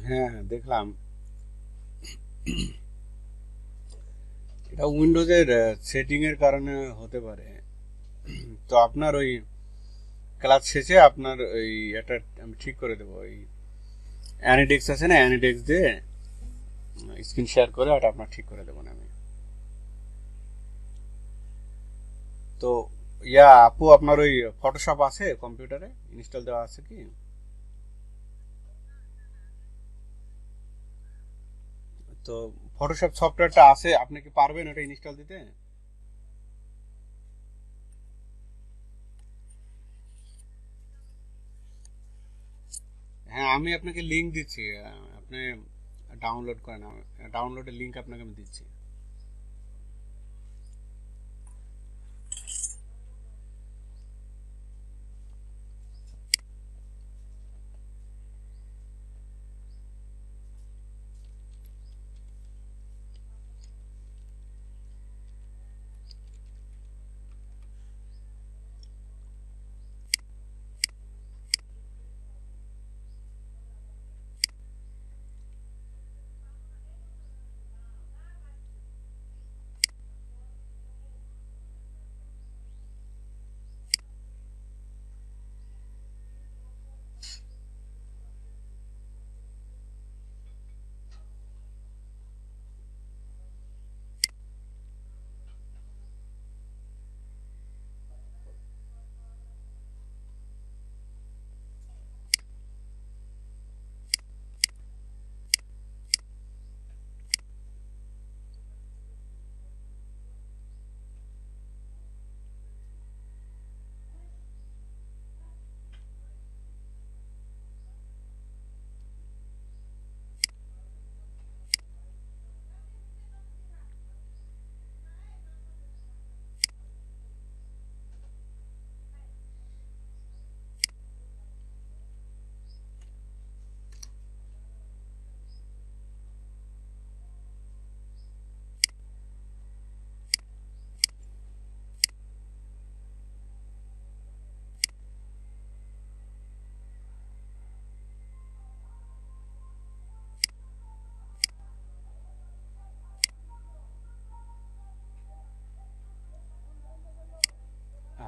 হ্যাঁ হ্যাঁ, দেখলাম। এটা উইন্ডোজের সেটিং এর কারণে হতে পারে। তো আপনার ওই ক্লাস শেষে আপনার ওই এটা আমি ঠিক করে দেবো। ওই অ্যানিডেক্স আছে না, অ্যানিডেক্স দিয়ে স্ক্রিন শেয়ার করে ওটা আপনার ঠিক করে দেবো না আমি। তো আপু, আপনার ওই ফটোশপ আছে কম্পিউটারে ইনস্টল দেওয়া আছে কি? তো ফটোশপ সফটওয়্যারটা আছে, আপনি কি পারবেন ওটা ইনস্টল দিতে? হ্যাঁ, আমি আপনাকে লিংক দিচ্ছি। আপনি ডাউনলোড করেন, ডাউনলোডের লিঙ্ক আপনাকে আমি দিচ্ছি।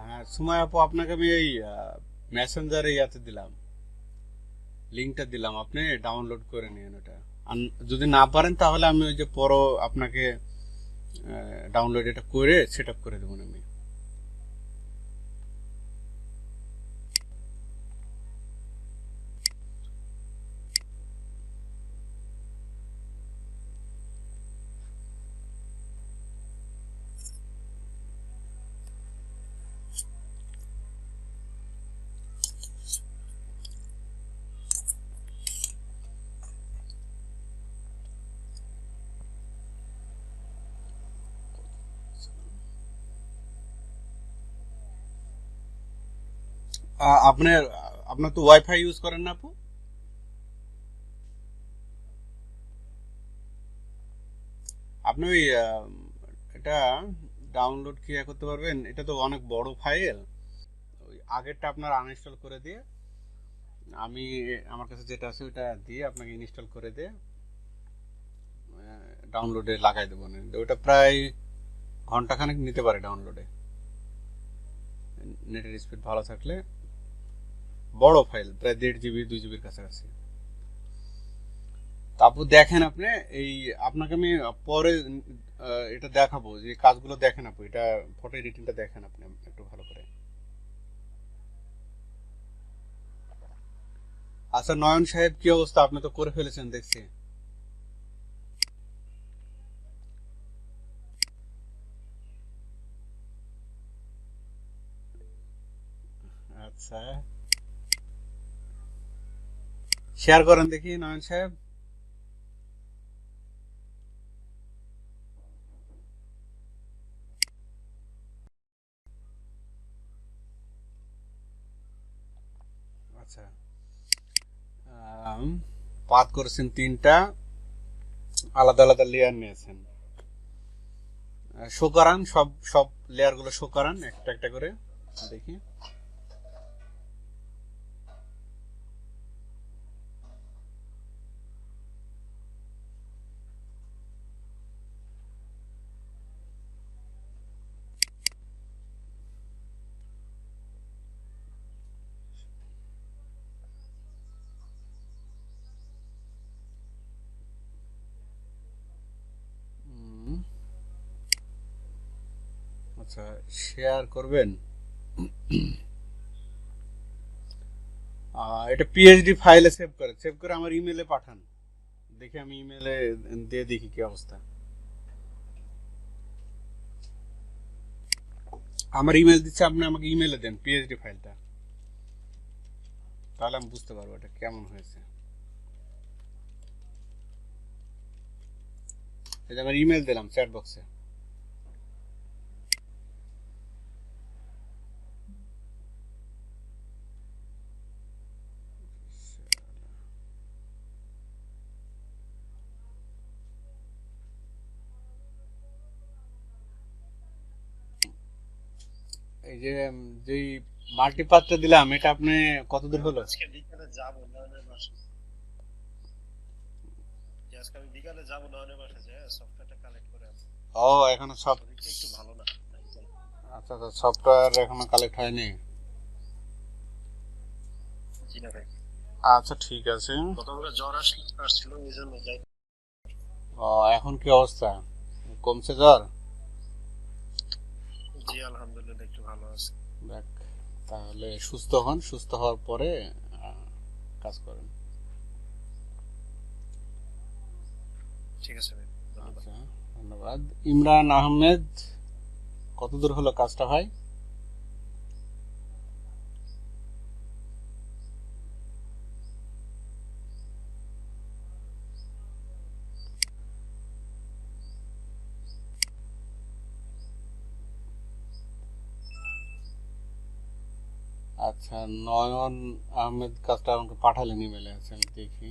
হ্যাঁ সময় আপু, আপনাকে আমি এই মেসেঞ্জারে ইয়াতে দিলাম, লিঙ্কটা দিলাম, আপনি ডাউনলোড করে নিন ওটা। যদি না পারেন তাহলে আমি ওই যে পরও আপনাকে ডাউনলোড এটা করে সেট আপ করে দেবো আমি। আপনার আপনার তো ওয়াইফাই ইউজ করেন না আপু? আপনি ওই এটা ডাউনলোড কি করতে পারবেন, এটা তো অনেক বড় ফাইল। ওই আগেরটা আপনার আনইনস্টল করে দিয়ে আমি আমার কাছে যেটা আছে ওটা দিয়ে আপনাকে ইনস্টল করে দিয়ে ডাউনলোডে লাগাই দেবো। ওটা প্রায় ঘন্টাখানেক নিতে পারে ডাউনলোডে, নেটের স্পিড ভালো থাকলে। বড় ফাইল, প্রায় 1.5 GB 2 GB কাছাকাছি। তারপর দেখেন আপনি এই, আপনাকে আমি পরে এটা দেখাবো যে কাজগুলো দেখেন আপু, এটা ফটো এডিটিংটা দেখেন আপনি একটু ভালো করে। আচ্ছা নয়ন সাহেব, কি অবস্থা? আপনি তো করে ফেলেছেন দেখছি। আচ্ছা, শেয়ার করেন দেখি নয়ন সাহেব। আচ্ছা, পাত করেছেন 3টা, আলাদা আলাদা লেয়ার নিয়েছেন। শো করান, সব সব লেয়ার গুলো শো করান একটা একটা করে দেখি। উম, আচ্ছা, শেয়ার করবেন। এটা পিএইচডি ফাইলে সেভ করে আমার ইমেলে পাঠান, দেখি আমি ইমেলে দিয়ে দেখি কি অবস্থা। আমার ইমেল দিচ্ছে, আপনি আমাকে ইমেলে দেন পিএইচডি ফাইলটা, তাহলে আমি বুঝতে পারবো এটা কেমন হয়েছে। এই যে আমার ইমেল দিলাম চ্যাট বক্সে। এই যে যেই মাল্টিপাথটা দিলাম এটা আপনি কতদূর হলো? আজকে বিকালে যাবো নয়নের বাসায়। আজকে আমি বিকালে যাবো নয়নের বাসায়, যে সফটওয়্যারটা কালেক্ট করে আনবো। ও এখনো সব, শরীরটা একটু ভালো না, তাই যাই। আচ্ছা আচ্ছা, সফটওয়্যার এখনো কালেক্ট হয়নি। জি না ভাই, আচ্ছা ঠিক আছে। গতকাল জ্বর আসছিল, এই জন্য যাই। ও এখন কি অবস্থা, কমছে জ্বর? জি আলহামদুলিল্লাহ একটু ভালো আছে। দেখ, তাহলে সুস্থ হন, সুস্থ হওয়ার পরে আহ, কাজ করেন। ঠিক আছে ভাই, ধন্যবাদ। আচ্ছা, ধন্যবাদ। ইমরান আহমেদ, কতদূর হলো কাজটা ভাই? আচ্ছা, নয়ন আহমেদ কাজটা আমাকে পাঠালেন ইমেলে, আছে আমি দেখি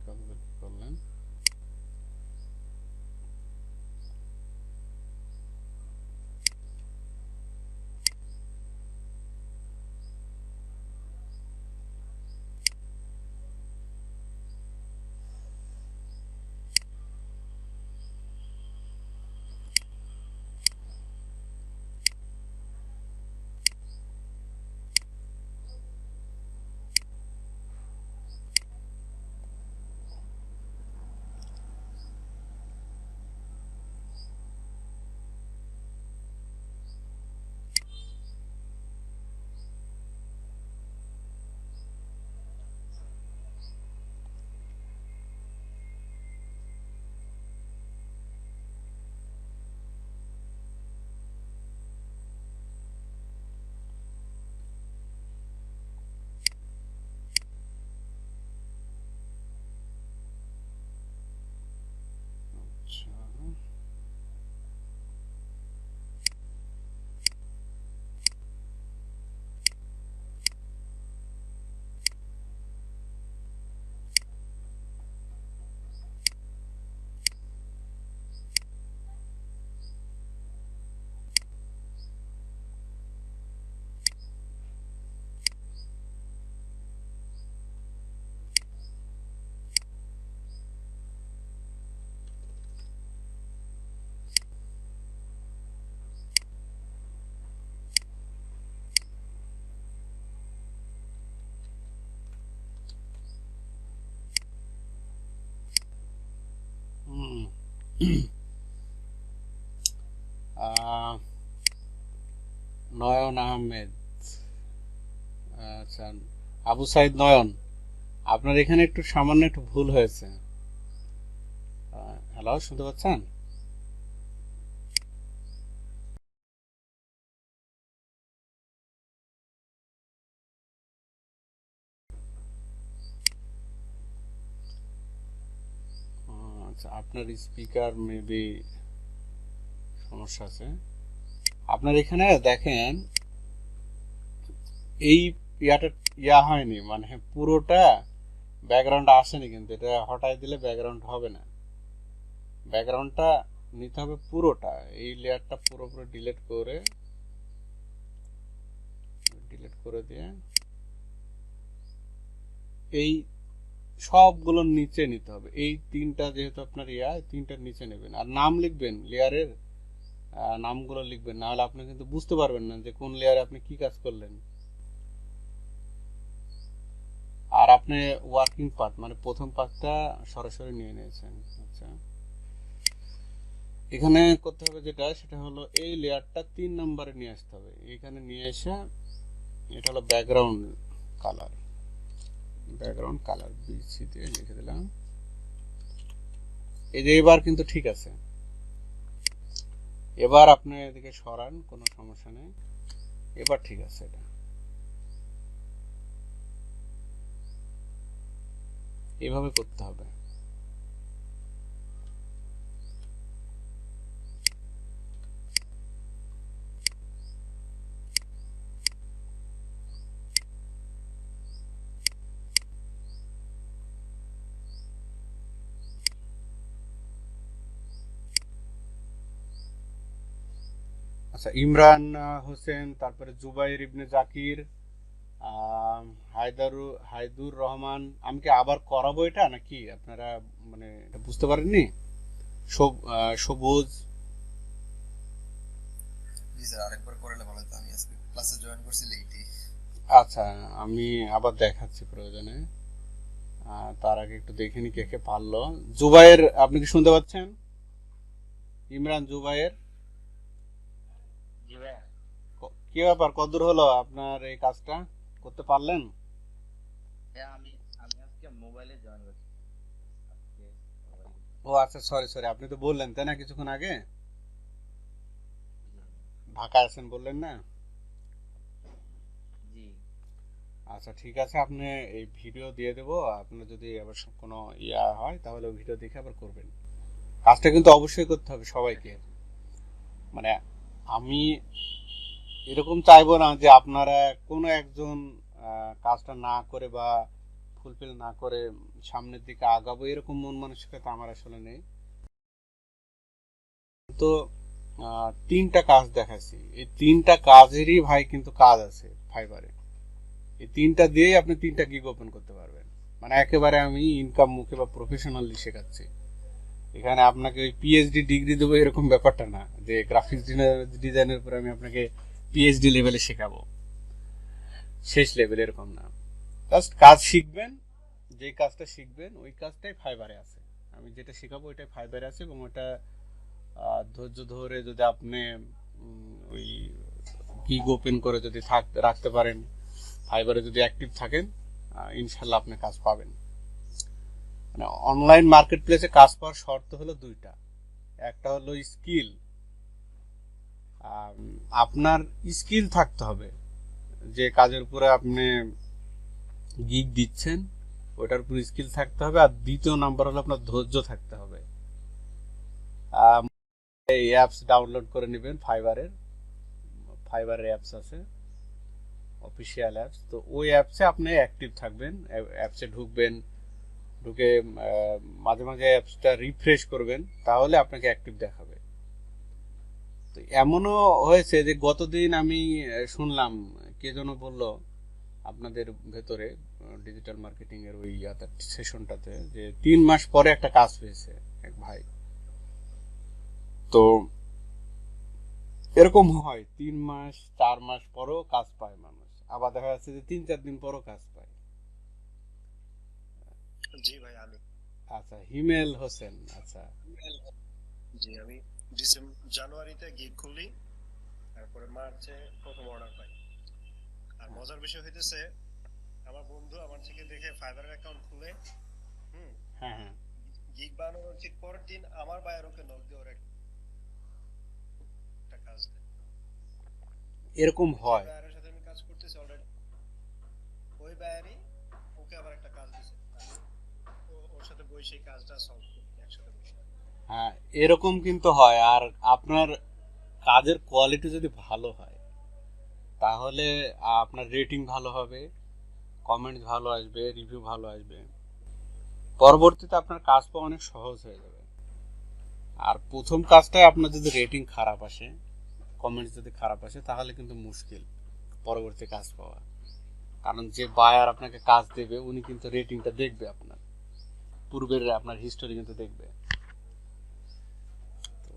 কতদূর কি করলেন। আচ্ছা, হুম। আহ, নয়ন আহমেদ, আচ্ছা, আবু সাইদ নয়ন, আপনার এখানে একটু সামান্য একটু ভুল হয়েছে। হ্যালো, শুনতে পাচ্ছেন? আচ্ছা, আপনার স্পিকার মেবি সমস্যা আছে। আপনার এখানে দেখেন এই ইয়াটা ইয়া হয়নি, মানে পুরোটা ব্যাকগ্রাউন্ড আসেনি, কিন্তু এটা হটাই দিলে ব্যাকগ্রাউন্ড হবে না। ব্যাকগ্রাউন্ডটা নিতে হবে পুরোটা, এই লেয়ারটা পুরোপুরি ডিলিট করে দিয়ে এই সবগুলোর নিচে নিতে হবে। এই তিনটা যেহেতু আপনার ইয়া, তিনটার নিচে নেবেন আর নাম লিখবেন লেয়ারের, নামগুলো লিখবেন, না হলে আপনি কিন্তু বুঝতে পারবেন না যে কোন লেয়ারে আপনি কি কাজ করলেন। আর আপনি ওয়ার্কিং পার্ট মানে প্রথম পার্টটা সরাসরি নিয়ে নিয়েছেন। আচ্ছা, এখানে করতে হবে যেটা, সেটা হলো এই লেয়ারটা 3 নম্বরে নিয়ে আসতে হবে। এখানে নিয়ে এসে এটা হলো কালার ব্যাকগ্রাউন্ড কালার বিসি দিয়ে লিখে দিলাম। এই যে এবার কিন্তু ঠিক আছে। এবার আপনি এদিকে সরান, কোনো সমস্যা নেই, এবার ঠিক আছে। এটা এভাবে করতে হবে। আচ্ছা, ইমরান হোসেন, তারপরে জুবাইর ইবনে জাকির, হায়দুর রহমান। আমি কি আবার করাবো এটা নাকি আপনারা মানে এটা বুঝতে পারেননি? সবুজ। জি স্যার, আরেকবার করলে ভালো হতো। আমি আজকে ক্লাসে জয়েন করছি লেটে। আচ্ছা, আমি আবার দেখাচ্ছি প্রয়োজনে। তার আগে একটু দেখে নি কে কে পারলো। জুবাইর, আপনি কি শুনতে পাচ্ছেন? ইমরান, জুবাইর, জি ভাইয়া। কি ব্যাপার, কতদূর হলো আপনার এই কাজটা? করতে পারলেন? হ্যাঁ, আমি আমি আজকে মোবাইলে জয়েন করছি। আজকে মোবাইলে। ও আচ্ছা, সরি সরি, আপনি তো বললেন তাই না কিছুক্ষণ আগে ঢাকা আছেন, বললেন না? জি। আচ্ছা ঠিক আছে, আপনি এই ভিডিও দিয়ে দেবো। আপনার যদি আবার কোনো হয় তাহলে ওই ভিডিও দেখে আবার করবেন। কাজটা কিন্তু অবশ্যই করতে হবে সবাইকে। মানে আমি এরকম চাইবো না যে আপনারা কোনো একজন কাজটা না করে বা ফুলফিল না করে সামনের দিকে আগাবো, এরকম মন মানসিকতা আমার আসলে নেই। তো তিনটা কাজ দেখাচ্ছি, এই তিনটা কাজেরই ভাই কিন্তু কাজ আছে ফাইবারে। এই তিনটা দিয়েই আপনি তিনটা গিগ ওপেন করতে পারবেন। মানে একেবারে আমি ইনকাম মুখে বা প্রফেশনালি শেখাচ্ছি। এখানে আপনাকে ওই পিএইচডি ডিগ্রি দেবো এরকম ব্যাপারটা না, যে গ্রাফিক্স ডিজাইনের উপরে আমি আপনাকে পিএইচডি লেভেলে শেখাবো, শেষ লেভেল এরকম না। জাস্ট কাজ শিখবেন, যে কাজটা শিখবেন ওই কাজটাই ফাইবারে আছে। আমি যেটা শেখাবো ওইটাই ফাইবারে আছে, এবং ওটা ধৈর্য ধরে যদি আপনি ওই গিগ ওপেন করে যদি রাখতে পারেন, ফাইবারে যদি অ্যাক্টিভ থাকেন, ইনশাল্লাহ আপনি কাজ পাবেন। মানে অনলাইন মার্কেট প্লেসে কাজ পাওয়ার শর্ত হলো দুইটা। একটা হলো স্কিল, আপনার স্কিল থাকতে হবে যে কাজের উপরে আপনি গিগ দিচ্ছেন ওটার উপর স্কিল থাকতে হবে। আর দ্বিতীয় নাম্বার হলো আপনার ধৈর্য থাকতে হবে। এই অ্যাপস ডাউনলোড করে নেবেন, ফাইবারের অ্যাপস আছে, অফিসিয়াল অ্যাপস। তো ওই অ্যাপসে আপনি অ্যাক্টিভ থাকবেন, অ্যাপসে ঢুকবেন, ঢুকে মাঝে মাঝে অ্যাপসটা রিফ্রেশ করবেন, তাহলে আপনাকে অ্যাক্টিভ দেখাবে। তো এমনও হয়েছে যে গতদিন আমি শুনলাম, কে যেন বলল আপনাদের ভেতরে ডিজিটাল মার্কেটিং এর ওই সেশনটাতে, যে 3 মাস পরে একটা কাজ পেয়েছে এক ভাই। তো এরকম হয়, 3 মাস 4 মাস পরেও কাজ পায় মানুষ, আবার দেখা যাচ্ছে যে 3-4 দিন পরও কাজ পায়। জি ভাই, আমি আচ্ছা, হিমেল হোসেন। আচ্ছা, জি আমি জানুয়ারিতে গিগ খুলি, তারপরে মার্চে প্রথম অর্ডার পাই। আর মজার বিষয় হইতেছে, আমার বন্ধু আমার থেকে দেখে ফাইবারের অ্যাকাউন্ট খুলে, হুম, হ্যাঁ হ্যাঁ, গিগ বানানোর ঠিক পরের দিন আমার বায়ার ওকে নক দিয়ে ওর একটা কাজ দেয়। এরকম যে হয়। বায়ারের সাথে আমি কাজ করতেছি অলরেডি, ওই বায়ারই ওকে আবার একটা কাজ দিছে। আমি ওর সাথে বই সেই কাজটা সলভ করি একসাথে বসে। হ্যাঁ, এরকম কিন্তু হয়। আর আপনার কাজের কোয়ালিটি যদি ভালো হয় তাহলে আপনার রেটিং ভালো হবে, কমেন্টস ভালো আসবে, রিভিউ ভালো আসবে, পরবর্তীতে আপনার কাজ পাওয়া অনেক সহজ হয়ে যাবে। আর প্রথম কাজটাই আপনার যদি রেটিং খারাপ আসে, কমেন্টস যদি খারাপ আসে, তাহলে কিন্তু মুশকিল পরবর্তী কাজ পাওয়া। কারণ যে বায়ার আপনাকে কাজ দেবে উনি কিন্তু রেটিংটা দেখবে, আপনার পূর্বের আপনার হিস্টোরি কিন্তু দেখবে। তো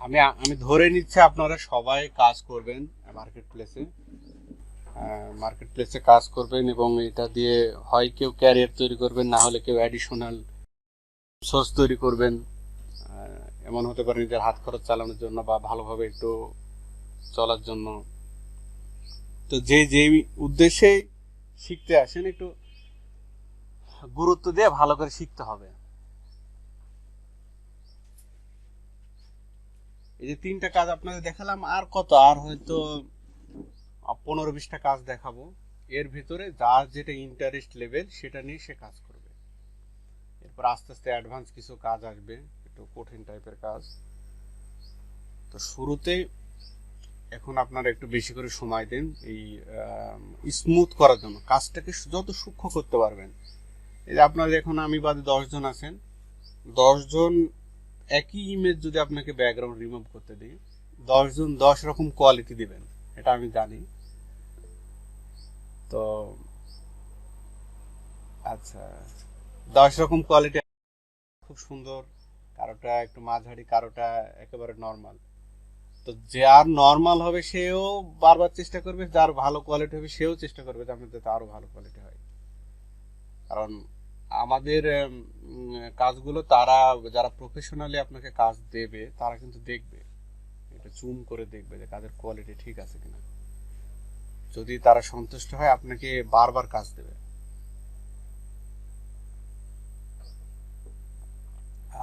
আমি ধরে নিচ্ছি আপনারা সবাই কাজ করবেন মার্কেট প্লেসে কাজ করবেন, এবং এটা দিয়ে হয় কেউ ক্যারিয়ার তৈরি করবেন, না হলে কেউ অ্যাডিশনাল সোর্স তৈরি করবেন। এমন হতে পারে নিজের হাত খরচ চালানোর জন্য বা ভালোভাবে একটু চলার জন্য। তো যে উদ্দেশ্যে শিখতে আসেন, একটু গুরুত্ব দিয়ে ভালো করে শিখতে হবে। এই যে 3টা কাজ আপনাদের দেখালাম, আর কত, আর হয়তো 15-20টা কাজ দেখাবো। এর ভিতরে যার যেটা ইন্টারেস্ট লেভেল সেটা নিয়ে সে কাজ করবে। এরপর আস্তে আস্তে অ্যাডভান্স কিছু কাজ আসবে, একটু কঠিন টাইপের কাজ। তো শুরুতে এখন আপনারা একটু বেশি করে সময় দেন এই স্মুথ করার জন্য, কাজটাকে যত সূক্ষ্ম করতে পারবেন। এই যে আপনারা এখন আমি বাদে 10 জন আছেন, 10 জন একই ইমেজ যদি আপনাকে ব্যাকগ্রাউন্ড রিমুভ করতে দিই, 10 জন 10 রকম কোয়ালিটি দিবেন, এটা আমি জানি। তো আচ্ছা, 10 রকম কোয়ালিটি খুব সুন্দর, কারোটা একটু মাঝারি, কারোটা একেবারে নর্মাল। তো যার নর্মাল হবে সেও বারবার চেষ্টা করবে, যার ভালো কোয়ালিটি হবে সেও চেষ্টা করবে যে আমাদের যাতে আরো ভালো কোয়ালিটি হয়। কারণ আমাদের কাজগুলো তারা যারা প্রফেশনালি আপনাকে কাজ দেবে তারা কিন্তু দেখবে, এটা জুম করে দেখবে যে কাজের কোয়ালিটি ঠিক আছে কিনা। যদি তারা সন্তুষ্ট হয় আপনাকে বারবার কাজ দেবে।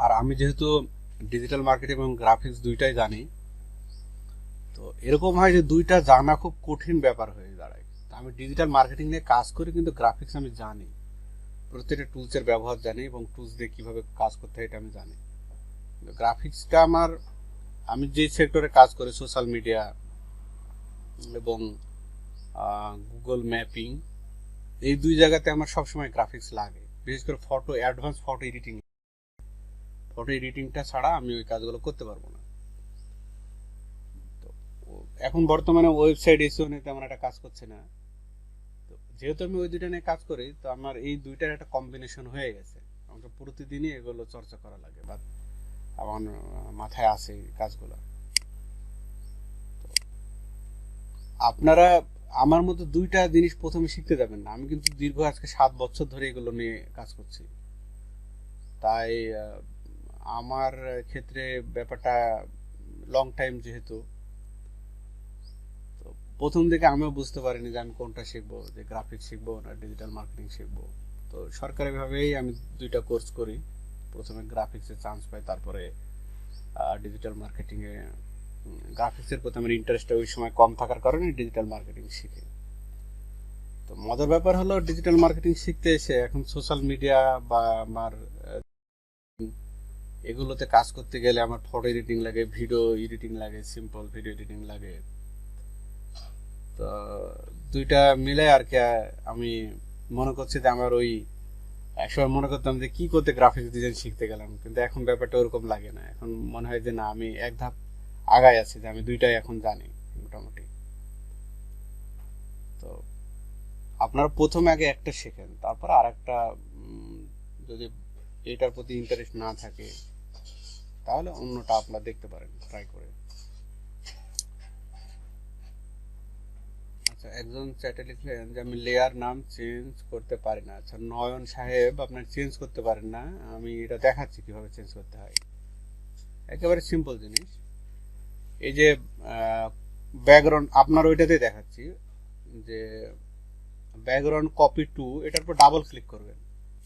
আর আমি যেহেতু ডিজিটাল মার্কেটিং এবং গ্রাফিক্স দুইটাই জানি, তো এরকম হয় যে দুইটা জানা খুব কঠিন ব্যাপার হয়ে দাঁড়ায়। তো আমি ডিজিটাল মার্কেটিং নিয়ে কাজ করি, কিন্তু গ্রাফিক্স আমি জানি, প্রত্যেকটা টুলসের ব্যবহার জানি এবং টুলস দিয়ে কিভাবে কাজ করতে হয় এটা আমি জানি। গ্রাফিক্সটা আমার, আমি যে সেক্টরে কাজ করি সোশ্যাল মিডিয়া এবং গুগল ম্যাপিং, এই দুই জায়গাতে আমার সবসময় গ্রাফিক্স লাগে, বিশেষ করে ফটো, অ্যাডভান্স ফটো এডিটিংটা ছাড়া আমি ওই কাজগুলো করতে পারবো না। তো এখন বর্তমানে ওয়েবসাইট এসিও নিয়ে তেমন একটা কাজ করছে না। তো যেহেতু আমি ওই দুইটা নিয়ে কাজ করি, তো আমার এই দুইটার একটা কম্বিনেশন হয়ে গেছে, আমাকে প্রতিদিনই এগুলো চর্চা করা লাগে বা আমার মাথায় আসে এই কাজগুলো। আপনারা আমার মতো দুইটা জিনিস প্রথমে শিখতে যাবেন না। আমি কিন্তু দীর্ঘ আজকে 7 বছর ধরে এগুলো নিয়ে কাজ করছি, তাই আমার ক্ষেত্রে ব্যাপারটা লং টাইম যেহেতু, তো প্রথম দিকে আমিও বুঝতে পারিনি যে আমি কোনটা শিখবো, যে গ্রাফিক্স শিখবো না ডিজিটাল মার্কেটিং শিখবো। তো সরকারিভাবেই আমি দুইটা কোর্স করি, প্রথমে গ্রাফিক্সে চান্স পাই, তারপরে ডিজিটাল মার্কেটিংয়ে। গ্রাফিক্সের প্রতি আমার ইন্টারেস্টটা ওই সময় কম থাকার কারণে ডিজিটাল মার্কেটিং শিখি। তো মজার ব্যাপার হলো ডিজিটাল মার্কেটিং শিখতে এসে এখন সোশ্যাল মিডিয়া বা আমার এগুলোতে কাজ করতে গেলে আমার ফটো এডিটিং লাগে, ভিডিও এডিটিং লাগে, সিম্পল ভিডিও এডিটিং লাগে। তো দুইটা মিলে আর কি আমি মনে করছি যে আমার ওই একসময় মনে করতাম যে কি করতে গ্রাফিক্স ডিজাইন শিখতে গেলাম, কিন্তু এখন ব্যাপারটা ওরকম লাগে না। এখন মনে হয় যে না, আমি এক ধাপ আগায় আছি, যে আমি দুইটাই এখন জানি মোটামুটি। তো আপনারা প্রথমে আগে একটা শেখেন, তারপর আর একটা যদি এটার প্রতি ইন্টারেস্ট না থাকে তাহলে অন্যটা আপনারা দেখতে পারেন ট্রাই করে। আচ্ছা, একজন চ্যাটে লিখলেন যে আমি লেয়ার নাম চেঞ্জ করতে পারি না। আচ্ছা নয়ন সাহেব, আপনার চেঞ্জ করতে পারেন না, আমি এটা দেখাচ্ছি কিভাবে চেঞ্জ করতে হয়। একেবারে সিম্পল জিনিস, এই যে ব্যাকগ্রাউন্ড আপনার ওইটাতে দেখাচ্ছি, যে ব্যাকগ্রাউন্ড কপি টু, এটার উপর ডাবল ক্লিক করবেন।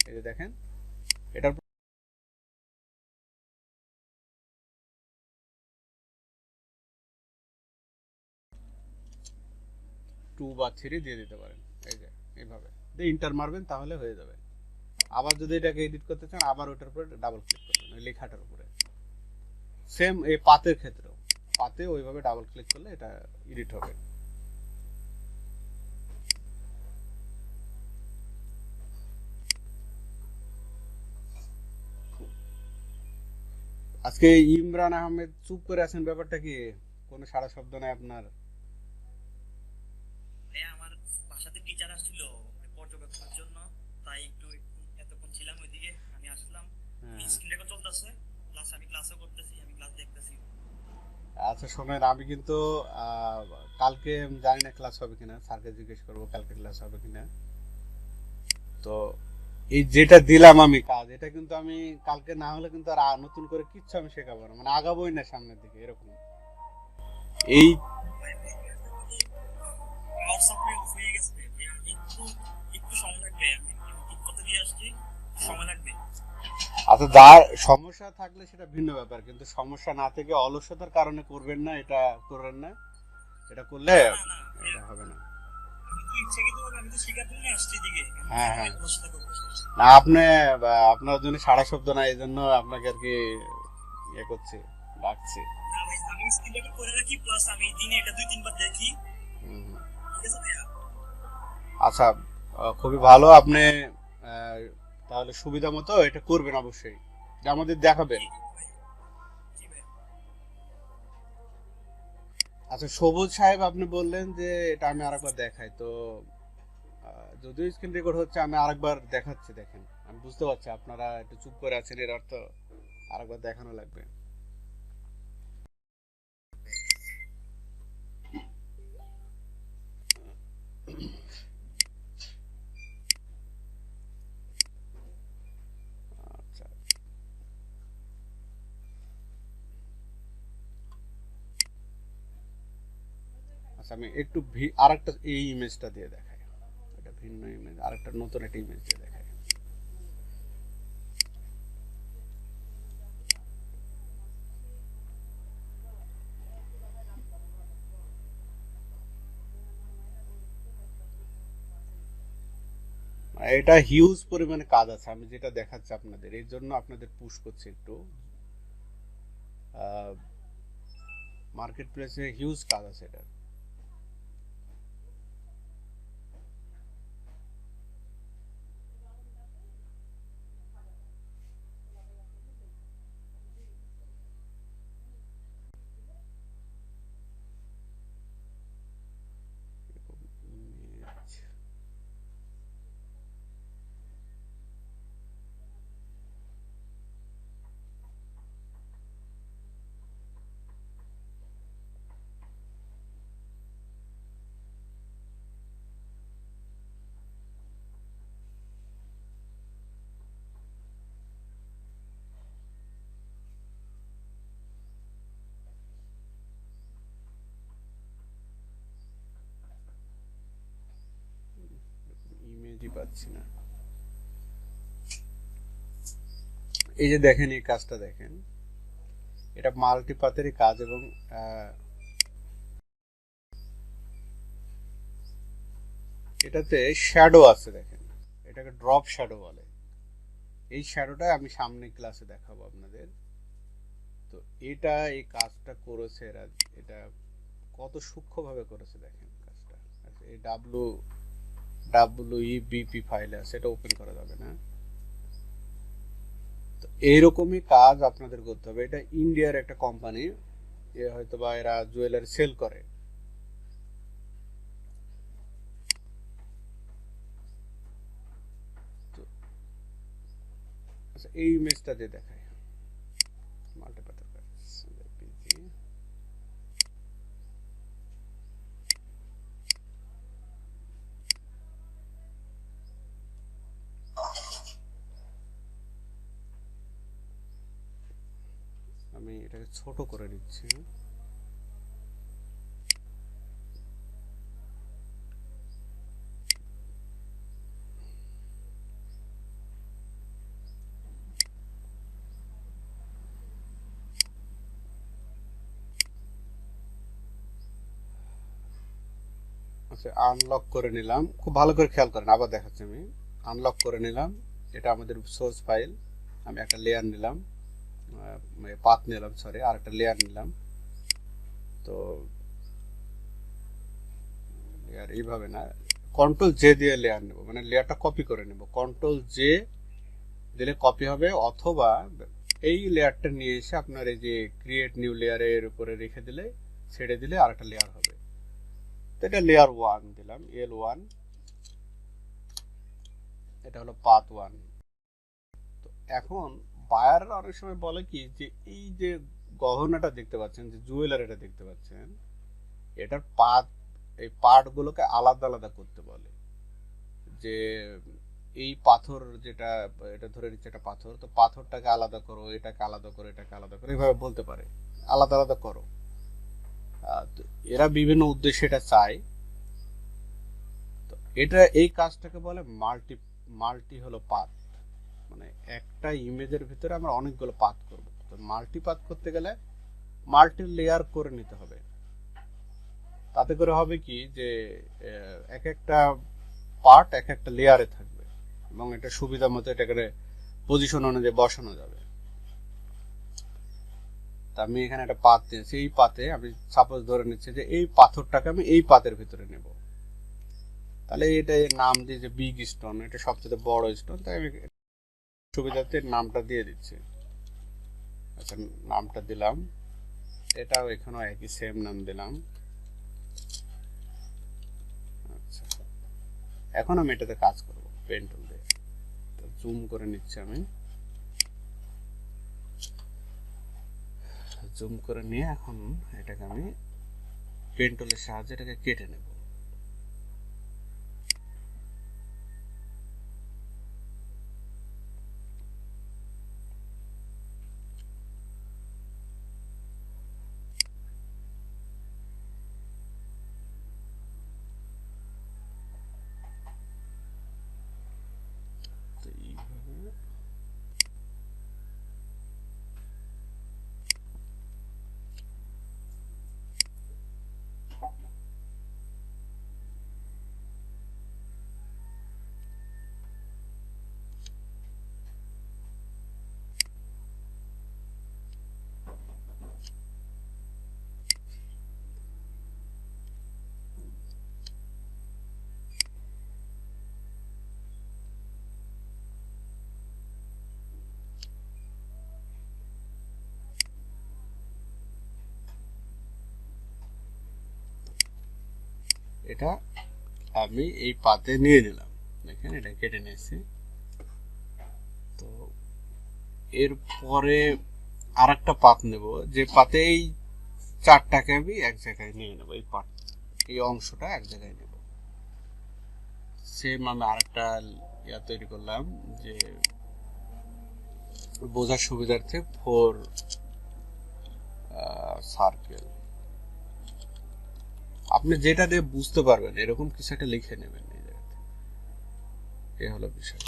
এই যে দেখেন, এটার টু বা থ্রি দিয়ে দিতে পারেন। এই যে এইভাবে দিয়ে ইন্টার মারবেন, তাহলে হয়ে যাবে। আবার যদি এটাকে এডিট করতে চান, আবার ওটার উপরে ডাবল ক্লিক করবেন, ওই লেখাটার উপরে। সেম এই পাতের ক্ষেত্রেও, পাতে ওইভাবে ডাবল ক্লিক করলে এটা এডিট হবে। আজকে ইমরান আহমেদ চুপ করে আছেন, ব্যাপারটা কি? কোনো সারা শব্দ নাই আপনার? আমার বাসাতে টিচার আসছিল পর্যবেক্ষণের জন্য, তাই একটু এতক্ষণ ছিলাম ওইদিকে। আমি আসলাম, স্ক্রিন রেকর্ড চলতেছে, প্লাস আমি ক্লাসও করতেছি, আমি ক্লাস দেখতেছি। আচ্ছা শোনেন, আমি কিন্তু কালকে জানি না ক্লাস হবে কিনা, স্যারকে জিজ্ঞেস করবো কালকে ক্লাস হবে কিনা। তো এই যেটা দিলাম আমি কাজ, এটা কিন্তু আমি কালকে না হলে কিন্তু আর নতুন করে কিচ্ছু আমি শেখাবো না, মানে আগাবোই না সামনের দিকে, এরকম। এই পাওয়ার সাপ্লাই অফ হয়ে গেছে, আমি একটু সময় লাগবে, আমি ঠিক করতে দিয়ে আসছি, সময় লাগবে। আচ্ছা, যার সমস্যা থাকলে সেটা ভিন্ন ব্যাপার, কিন্তু সমস্যা না থেকে অলসতার কারণে করবেন না, এটা করবেন না। এটা করলে এটা হবে না। আমি তো ইচ্ছাকৃতভাবে আমি তো শেখার জন্য আসছি এদিকে। হ্যাঁ হ্যাঁ, প্রশ্ন করবো না আপনি আপনার জন্য সারা শব্দ না, এই জন্য আপনাকে আর কি ইয়ে করছি, ডাকছি। না ভাই, আমি স্ক্রিন রেকর্ড করে রাখি, প্লাস আমি দিনে এটা 2-3 বার দেখি। ঠিক আছে ভাইয়া? আচ্ছা, খুবই ভালো। আপনি তাহলে সুবিধা মতো এটা করবেন অবশ্যই, যে আমাদের দেখাবেন। আচ্ছা সবুজ সাহেব, আপনি বললেন যে এটা আমি আরেকবার দেখাই, তো যদিও স্ক্রিন রেকর্ড হচ্ছে আমি আরেকবার দেখাচ্ছি, দেখেন আমি বুঝতে পারছি আপনারা একটু চুপ করে আছেন, এর অর্থ আরেকবার দেখানো লাগবে। আচ্ছা আচ্ছা, আমি একটু আরেকটা এই ইমেজটা দিয়ে দেখাই, এটা ভিন্ন ইমেজ, আরেকটা নতুন একটা ইমেজ দিয়ে দেখাই। এটা হিউজ পরিমাণে কাজ আছে, আমি যেটা দেখাচ্ছি আপনাদের, এর জন্য আপনাদের পুশ করছি একটু। মার্কেট প্লেসে হিউজ কাজ আছে এটা। image। ইমেজই পাচ্ছি না। এই যে দেখেন, এই কাজটা দেখেন, এটা মাল্টিপাথেরই কাজ, এবং এটাতে শ্যাডো আছে, দেখেন এটাকে ড্রপ শ্যাডো বলে। এই শ্যাডোটা আমি সামনে ক্লাসে দেখাবো আপনাদের। তো এটা, এই কাজটা করেছে এরা, এটা কত সূক্ষ্মভাবে করেছে দেখেন কাজটা। আচ্ছা, এই WEBP ফাইল আছে, এটা ওপেন করা যাবে না। তো এইরকমই কাজ আপনাদের করতে হবে। এটা ইন্ডিয়ার একটা কোম্পানি, হয়তো বা এরা জুয়েলারি সেল করে। তো আচ্ছা, এই ইমেজটা দিয়ে দেখায় মাল্টিপাথের কাজ। আমি এটাকে ছোট করে নিচ্ছি। আচ্ছা, আনলক করে নিলাম, খুব ভালো করে খেয়াল করেন, আবার দেখাচ্ছি আমি। আনলক করে নিলাম, এটা আমাদের সোর্স ফাইল। আমি একটা লেয়ার নিলাম, পাথ নিলাম, সরি, আর একটা লেয়ার নিলাম। তো লেয়ার এইভাবে না, কন্ট্রোল জে দিয়ে লেয়ার নেব, মানে লেয়ারটা কপি করে নেব। কন্ট্রোল জে দিলে কপি হবে, অথবা এই লেয়ারটা নিয়ে এসে আপনার এই যে ক্রিয়েট নিউ লেয়ারের উপরে রেখে দিলে, ছেড়ে দিলে আর একটা লেয়ার হবে। তো এটা লেয়ার 1 দিলাম, L1। এটা হলো পাথ 1। তো এখন বায়ার অনেক সময় বলে কি, যে এই যে গহনাটা দেখতে পাচ্ছেন, যে জুয়েলারিটা দেখতে পাচ্ছেন, এটার পাথ, এই পার্টগুলোকে আলাদা আলাদা করতে বলে। যে এই পাথর যেটা, এটা ধরে নিচ্ছে এটা পাথর, তো পাথরটাকে আলাদা করো, এটাকে আলাদা করো, এটাকে আলাদা করো, এইভাবে বলতে পারে, আলাদা আলাদা করো। তো এরা বিভিন্ন উদ্দেশ্যে এটা চায়। তো এটা, এই কাজটাকে বলে মাল্টি মাল্টি হলো পাথ, মানে একটা ইমেজের ভিতরে আমরা অনেকগুলো পাথ করব। তো মাল্টি পাথ করতে গেলে মাল্টি লেয়ার করে নিতে হবে। তাতে করে হবে কি, যে এক একটা পার্ট এক একটা লেয়ারে থাকবে, এবং এটা সুবিধা মতো এটাকে পজিশন অনুযায়ী বসানো যাবে। তা আমি এখানে একটা পাত দিয়েছি, এই পাতে আমি সাপোজ ধরে নিচ্ছি যে এই পাথরটাকে আমি এই পাতের ভিতরে নেব, তাহলে এটা নাম দিয়ে যে বিগ স্টোন, এটা সবচেয়ে বড় স্টোন, তাই আমি সুবিধাতে নামটা দিয়ে দিচ্ছি। আচ্ছা, নামটা দিলাম, এটাও এখানেও একই সেম নাম দিলাম। এখন আমি এটাতে কাজ করব পেন টুল দিয়ে। তো জুম করে নিচ্ছি আমি, জুম করে নিয়ে এখন এটাকে আমি পেন টুলের সাহায্যে এটাকে কেটে নেব। তো এইভাবে এটা আমি এই পাতে নিয়ে নিলাম, দেখেন এটা কেটে নিয়েছি। তো এরপরে আর একটা পাত নেব, যে পাতে এই চারটাকে আমি এক জায়গায় নিয়ে নেব, এই পাত এই অংশটা এক জায়গায় নেব। সেম আমি আরেকটা ইয়া তৈরি করলাম, যে বোঝার সুবিধার্থে 4 সার্কেল। আপনি যেটা দিয়ে বুঝতে পারবেন এরকম কিছু একটা লিখে নেবেন এই জায়গাতে, এই হলো বিষয়।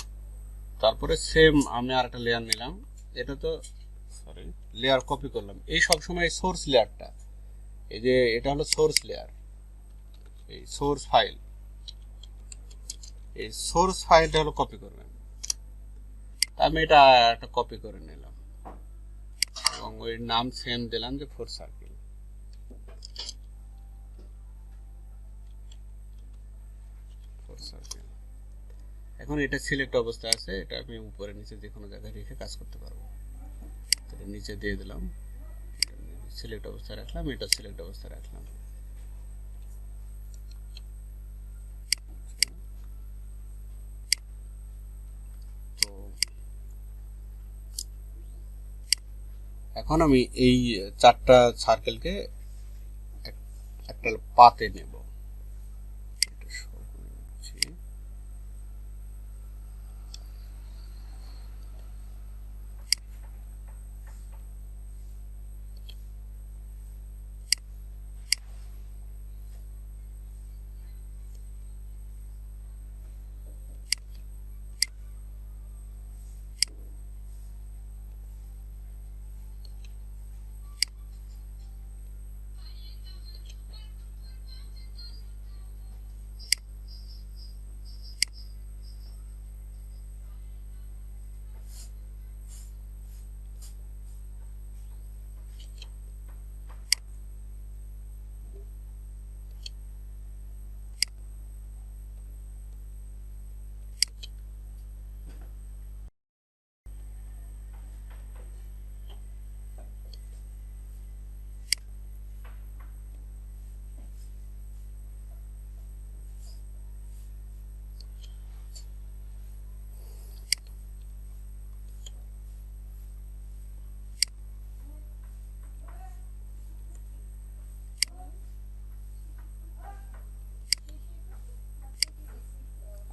তারপরে সেম আমি আরেকটা লেয়ার নিলাম, এটা তো সরি লেয়ার কপি করলাম। এই সবসময় সোর্স লেয়ারটা, এই যে এটা হলো সোর্স লেয়ার, এই সোর্স ফাইল, এই সোর্স ফাইলটা হলো কপি করবেন। আমি এটা একটা কপি করে নিলাম এবং ওই নাম সেম দিলাম যে 4 সার্কেল। এখন এটা সিলেক্ট অবস্থায় আছে, এটা আমি উপরে নিচে যে কোনো জায়গায় রেখে কাজ করতে পারবো। এটা নিচে দিয়ে দিলাম, সিলেক্ট অবস্থায় রাখলাম, এটা সিলেক্ট অবস্থায় রাখলাম। তো এখন আমি এই 4টা সার্কেলকে একটা পাতে নেব। এটা show করে দিচ্ছি।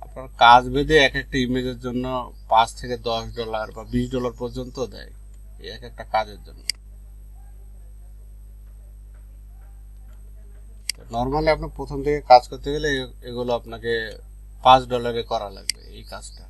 আপনার কাজ ভেদে এক একটা ইমেজের জন্য $5 থেকে $10 বা $20 পর্যন্ত দেয় এই এক একটা কাজের জন্য। নর্মালি আপনি প্রথম থেকে কাজ করতে গেলে এগুলো আপনাকে $5 করা লাগবে এই কাজটা।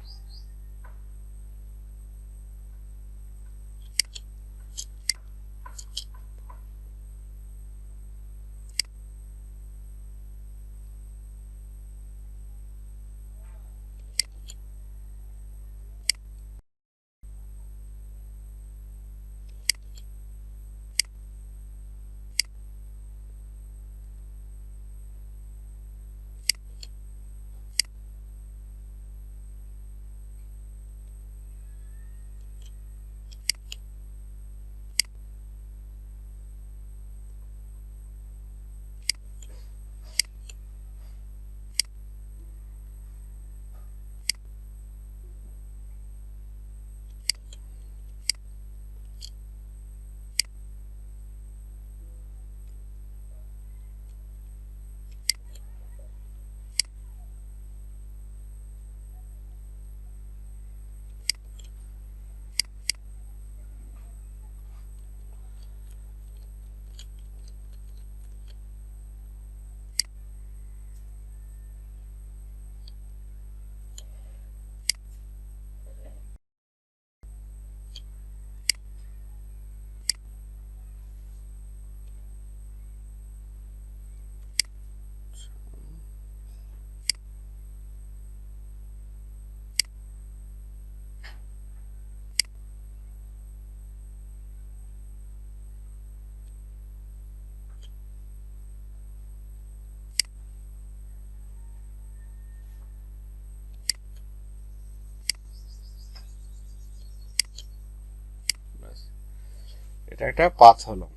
এটা একটা পাথ হলো।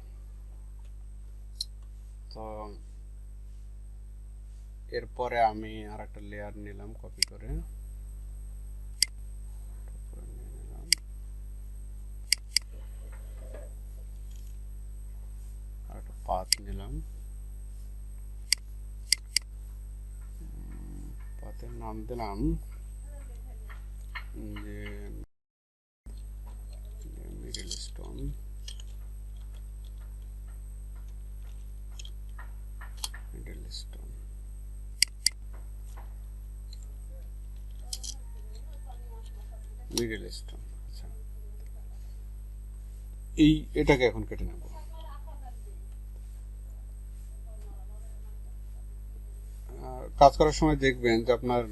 তো এরপরে আমি আর একটা লেয়ার নিলাম কপি করে, নিয়ে নিলাম। আর একটা পাথ নিলাম, পাথের নাম দিলাম যে middle stone. Middle stone middle stone. আচ্ছা, এটাকে এখন কেটে নেব। কাজ করার সময় দেখবেন যে আপনার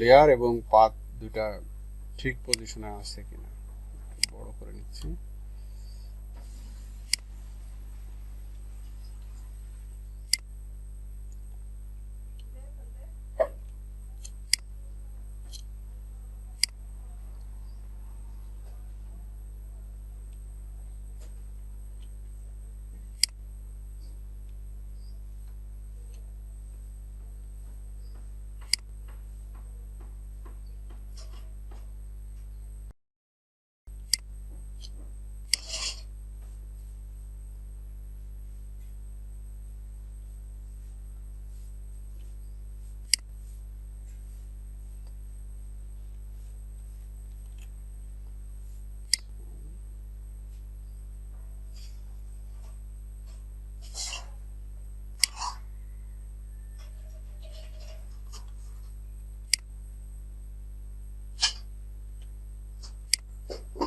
লেয়ার এবং পাত দুটা ঠিক পজিশনে আছে কিনা। একটু বড় করে নিচ্ছি।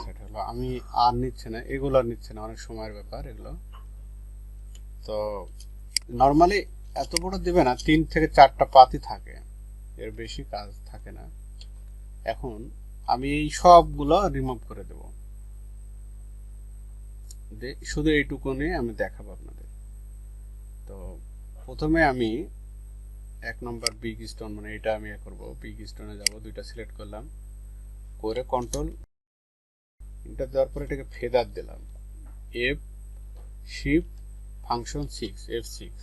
সেটা হলো আমি আর নিচ্ছি না, এগুলো আর নিচ্ছি না, অনেক সময়ের ব্যাপার এগুলো। তো নর্মালি এত বড় দিবে না, 3 থেকে 4টা পাতি থাকে, এর বেশি কাজ থাকে না। এখন আমি এই সবগুলো রিমুভ করে দেব, শুধু এইটুকু নিয়ে আমি দেখাবো আপনাদের। তো প্রথমে আমি 1 নম্বর বিগ স্টোন, মানে এটা আমি করব, বিগ স্টোনে যাব, দুইটা সিলেক্ট করলাম, করে কন্ট্রোল এন্টার দেওয়ার পরে এটাকে ফেদার দিলাম, এফ শিফট ফাংশন 6 F6,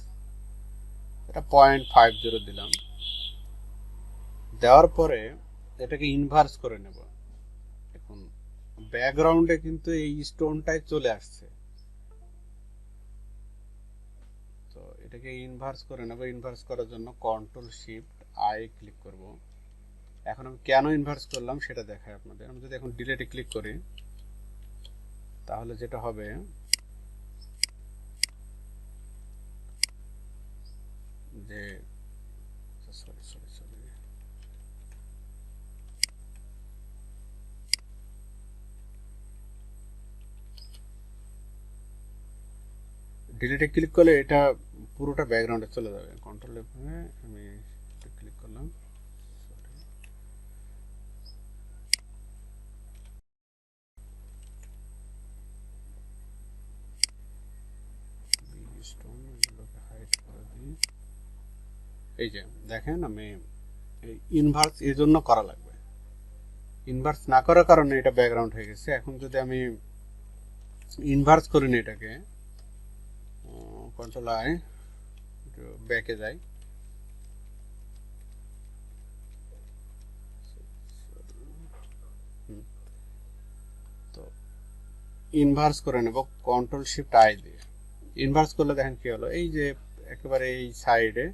এটা 0.50 দিলাম। দেওয়ার পরে এটাকে ইনভার্স করে নেব। এখন ব্যাকগ্রাউন্ডে কিন্তু এই স্টোনটাই চলে আসছে, তো এটাকে ইনভার্স করে নেব। ইনভার্স করার জন্য কন্ট্রোল শিফট আই ক্লিক করব। এখন আমি কেন ইনভার্স করলাম সেটা দেখাই আপনাদের। আমি যদি এখন ডিলেটে ক্লিক করি, তাহলে যেটা হবে যে সরি সরি সরি ডিলিটে ক্লিক করলে এটা পুরোটা ব্যাকগ্রাউন্ডে চলে যাবে। কন্ট্রোল এফ আমি এটা ক্লিক করলাম, এই যে দেখেন আমি ইনভার্স এর জন্য করা লাগবে, ইনভার্স না করার কারণে এটা ব্যাকগ্রাউন্ড হয়ে গেছে। এখন যদি আমি ইনভার্স করি না এটাকে, কন্ট্রোল আই ব্যাকে যাই, তো ইনভার্স করে নেব কন্ট্রোল শিফট আই দিয়ে। ইনভার্স করলে দেখেন কি হলো, এই যে একেবারে এই সাইডে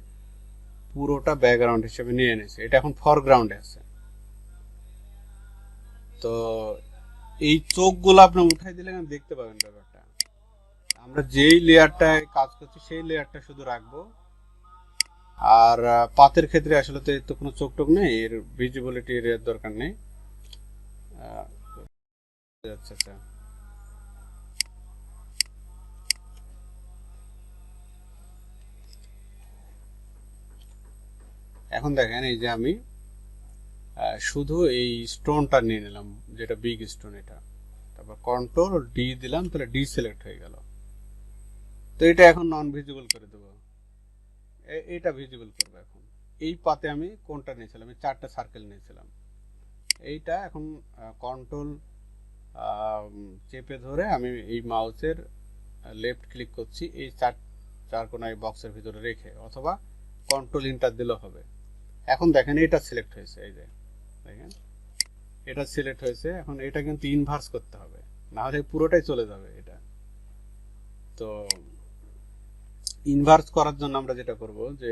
পুরোটা ব্যাকগ্রাউন্ড হিসেবে নিয়ে এনেছে, এটা এখন ফরগ্রাউন্ডে আছে। তো এই চোখগুলো আপনি উঠাই দিলে দেখতে পাবেন ব্যাপারটা। আমরা যেই লেয়ারটায় কাজ করছি সেই লেয়ারটা শুধু রাখবো। আর পাতের ক্ষেত্রে আসলে তো কোনো চোখ টোক নেই, এর ভিজিবিলিটির দরকার নেই। আচ্ছা আচ্ছা, এখন দেখেন এই যে আমি শুধু এই স্টোনটা নিয়ে নিলাম, যেটা বিগ স্টোন এটা, তারপর কন্ট্রোল ডি দিলাম, তাহলে ডি সিলেক্ট হয়ে গেল। তো এটা এখন নন ভিজিবল করে দেবো, এটা ভিজিবল করবো। এখন এই পাতে আমি কোনটা নিয়েছিলাম, আমি 4টা সার্কেল নিয়েছিলাম, এইটা এখন কন্ট্রোল চেপে ধরে আমি এই মাউসের লেফট ক্লিক করছি এই চার কোনায় বক্সের ভিতরে রেখে, অথবা কন্ট্রোল ইন্টার দিলেও হবে। এখন দেখেন এটা সিলেক্ট হয়েছে, এই যে দেখেন এটা সিলেক্ট হয়েছে। এখন এটা কিন্তু ইনভার্স করতে হবে, না হলে পুরোটাই চলে যাবে এটা। তো ইনভার্স করার জন্য আমরা যেটা করব যে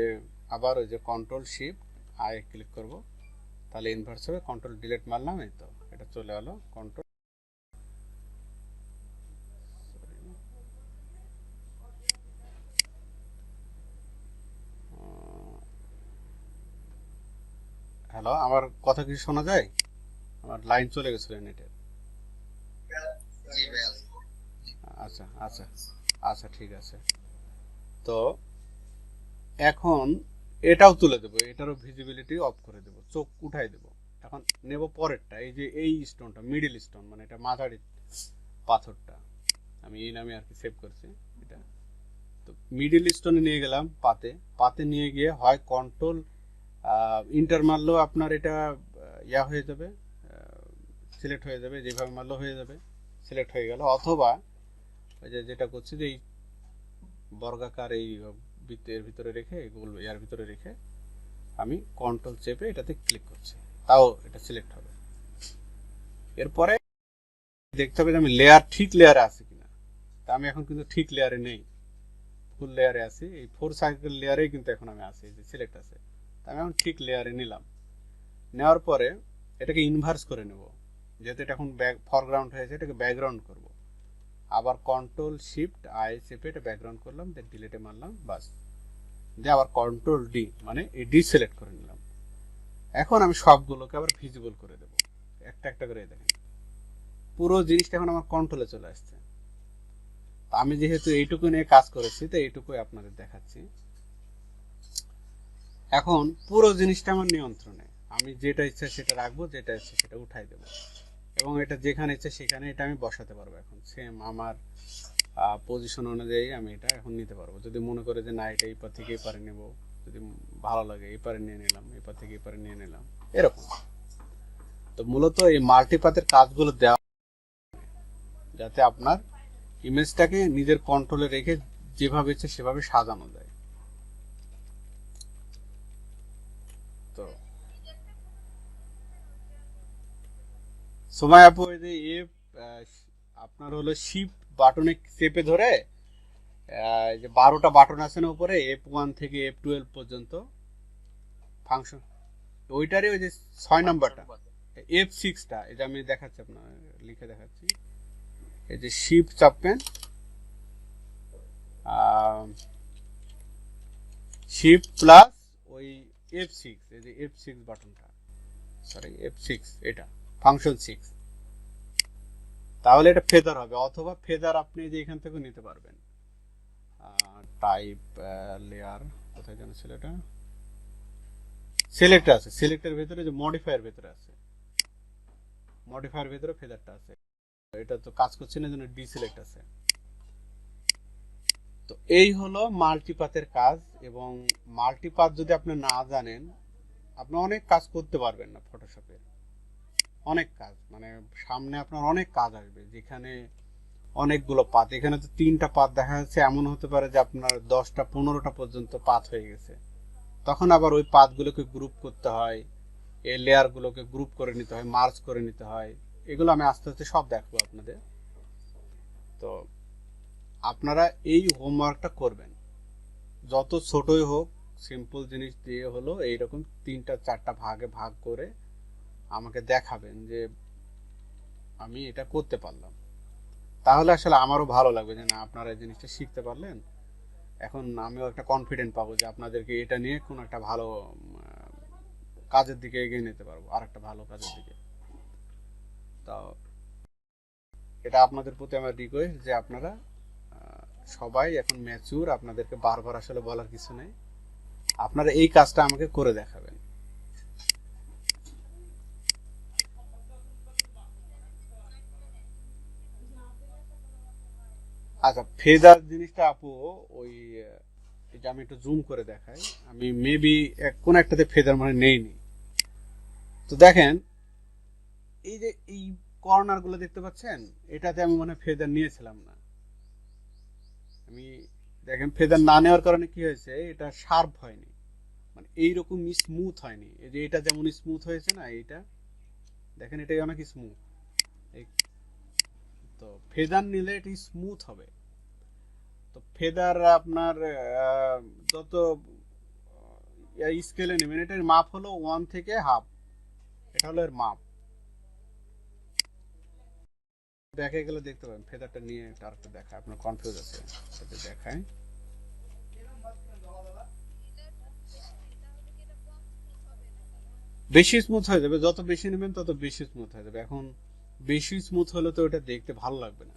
আবার ওই যে কন্ট্রোল শিফট আই ক্লিক করব, তাহলে ইনভার্স হবে। কন্ট্রোল ডিলিট মারলাম, এই তো এটা চলে গেল। কন্ট্রোল হ্যালো, আমার কথা কিছু শোনা যায়? আমার লাইন চলে গেছিল নেটের। জি ভাইয়া। আচ্ছা আচ্ছা আচ্ছা, ঠিক আছে। তো এখন এটাও তুলে দেবো, এটারও ভিজিবিলিটি অফ করে দেবো, চোখ উঠাই দেবো। এখন নেব পরেরটা, এই যে এই স্টোনটা মিডিল স্টোন, মানে এটা মাঝারি পাথরটা, আমি এই নামে আর কি সেভ করছি এটা। তো মিডিল স্টোনে নিয়ে গেলাম, পাতে নিয়ে গিয়ে হয় কন্ট্রোল ইন্টার মারলেও আপনার এটা ইয়া হয়ে যাবে, সিলেক্ট হয়ে যাবে, যেভাবে মারলেও হয়ে যাবে, সিলেক্ট হয়ে গেল। অথবা ওই যে যেটা করছি যে এই বর্গাকার এই বৃত্তের ভিতরে রেখে, গোল ইয়ার ভিতরে রেখে আমি কন্ট্রোল চেপে এটাতে ক্লিক করছি, তাও এটা সিলেক্ট হবে। এরপরে দেখতে হবে যে আমি লেয়ার ঠিক লেয়ারে আছি কিনা। তা আমি এখন কিন্তু ঠিক লেয়ারে নেই, ফুল লেয়ারে আছি। এই 4 সার্কেল লেয়ারেই কিন্তু এখন আমি আছি, যে সিলেক্ট আছে। তা আমি এখন ঠিক লেয়ারে নিলাম। নেওয়ার পরে এটাকে ইনভার্স করে নেব, যেহেতু এটা এখন ফরগ্রাউন্ড হয়েছে, এটাকে ব্যাকগ্রাউন্ড করব। আবার কন্ট্রোল শিফট আই চেপে এটা ব্যাকগ্রাউন্ড করলাম, দেন ডিলিটে মারলাম, বাস। দিয়ে আবার কন্ট্রোল ডি, মানে এই ডি সিলেক্ট করে নিলাম। এখন আমি সবগুলোকে আবার ভিজিবল করে দেব, একটা একটা করে। দেখেন পুরো জিনিসটা এখন আমার কন্ট্রোলে চলে আসছে। আমি যেহেতু এইটুকু নিয়ে কাজ করেছি, তো এইটুকুই আপনাদের দেখাচ্ছি। এখন পুরো জিনিসটা আমার নিয়ন্ত্রণে, আমি যেটা ইচ্ছা সেটা রাখবো, যেটা ইচ্ছা সেটা উঠাই দেবো, এবং এটা যেখানে ইচ্ছা সেখানে এটা আমি বসাতে পারবো। এখন সেম আমার পজিশন অনুযায়ী আমি এটা এখন নিতে পারবো। যদি মনে করে যে না, এটা এই পার থেকে এই পারে নেবো, যদি ভালো লাগে এই পারে নিয়ে নিলাম, এই পার থেকে এই পারে নিয়ে নিলাম, এরকম। তো মূলত এই মাল্টিপাথের কাজগুলো দেওয়া যাতে আপনার ইমেজটাকে নিজের কন্ট্রোলে রেখে যেভাবে ইচ্ছে সেভাবে সাজানো যায়। তো সময় আপু, এই যে আপনার হলো শিফট বাটনে চেপে ধরে যে 12টা বাটন আছে না উপরে, F1 থেকে F12 পর্যন্ত ফাংশন, ওইটারই ওই যে 6 নাম্বারটা F6টা, এটা আমি দেখাচ্ছি, আপনার লিখে দেখাচ্ছি। এই যে শিফট চাপবেন, শিফট প্লাস ওই F6, এই যে F6 বাটনটা, সরি F6, এটা ফাংশন 6, তাহলে এটা ফেদার হবে। অথবা ফেদার আপনি যে এখান থেকে নিতে পারবেন। টাইপ লেয়ার কোথায় যেন ছিল, এটা সিলেক্ট আছে, সিলেক্টের ভিতরে যে মডিফায়ার ভিতরে আছে, মডিফায়ার ভিতরে ফেদারটা আছে। এটা তো কাজ করছে না, জন্য ডিসিলেক্ট আছে। তো এই হলো মাল্টিপাথের কাজ। এবং মাল্টিপাথ যদি আপনি না জানেন, আপনি অনেক কাজ করতে পারবেন না ফটোশপে। অনেক কাজ, মানে সামনে আপনার অনেক কাজ আসবে, যেখানে অনেকগুলো পাত। এখানে তো 3টা পাত দেখা যাচ্ছে, এমন হতে পারে যে আপনার 10টা 15টা পর্যন্ত পাত হয়ে গেছে। তখন আবার ওই পাতগুলোকে গ্রুপ করতে হয়, এই লেয়ারগুলোকে গ্রুপ করে নিতে হয়, মার্জ করে নিতে হয়। এগুলো আমি আস্তে আস্তে সব দেখবো আপনাদের। তো আপনারা এই হোমওয়ার্কটা করবেন, যত ছোটই হোক, সিম্পল জিনিস দিয়ে হলো এইরকম 3টা 4টা ভাগে ভাগ করে আমাকে দেখাবেন যে আমি এটা করতে পারলাম। তাহলে আসলে আমারও ভালো লাগবে যে না, আপনারা এই জিনিসটা শিখতে পারলেন। এখন আমিও একটা কনফিডেন্ট পাবো যে আপনাদেরকে এটা নিয়ে কোনো একটা ভালো কাজের দিকে এগিয়ে নিতে পারবো, আর একটা ভালো কাজের দিকে। তো এটা আপনাদের প্রতি আমার রিকোয়েস্ট যে আপনারা সবাই এখন ম্যাচিউর, আপনাদেরকে বারবার আসলে বলার কিছু নেই, আপনারা এই কাজটা আমাকে করে দেখাবেন। আচ্ছা, ফেদার জিনিসটা আপু, ওই এটা আমি একটু জুম করে দেখাই। আমি মেবি কোন একটাতে ফেদার মানে নেইনি। তো দেখেন এই যে এই কর্নার গুলো দেখতে পাচ্ছেন, এটাতে আমি মনে হয় ফেদার নিয়েছিলাম না। আমি দেখেন ফেদার না নেওয়ার কারণে কি হয়েছে, এটা শার্প হয়নি, মানে এইরকম স্মুথ হয়নি। এই যে এটা যেমন স্মুথ হয়েছে না, এইটা দেখেন এটাই অনেক স্মুথ। তো ফেদার নিলে এটি স্মুথ হবে। তো ফেদার আপনার যত স্কেলে নেবেন, এটার মাপ হলো 1 থেকে হাফ, এটা হলো এর মাপ। দেখে গেলে দেখতে পাবেন, ফেদারটা নিয়ে তার দেখায়, আপনার কনফিউজ আছে সেটা দেখায়। বেশি স্মুথ হয়ে যাবে, যত বেশি নেবেন তত বেশি স্মুথ হয়ে যাবে। এখন বেশি স্মুথ হলে তো ওটা দেখতে ভালো লাগবে না।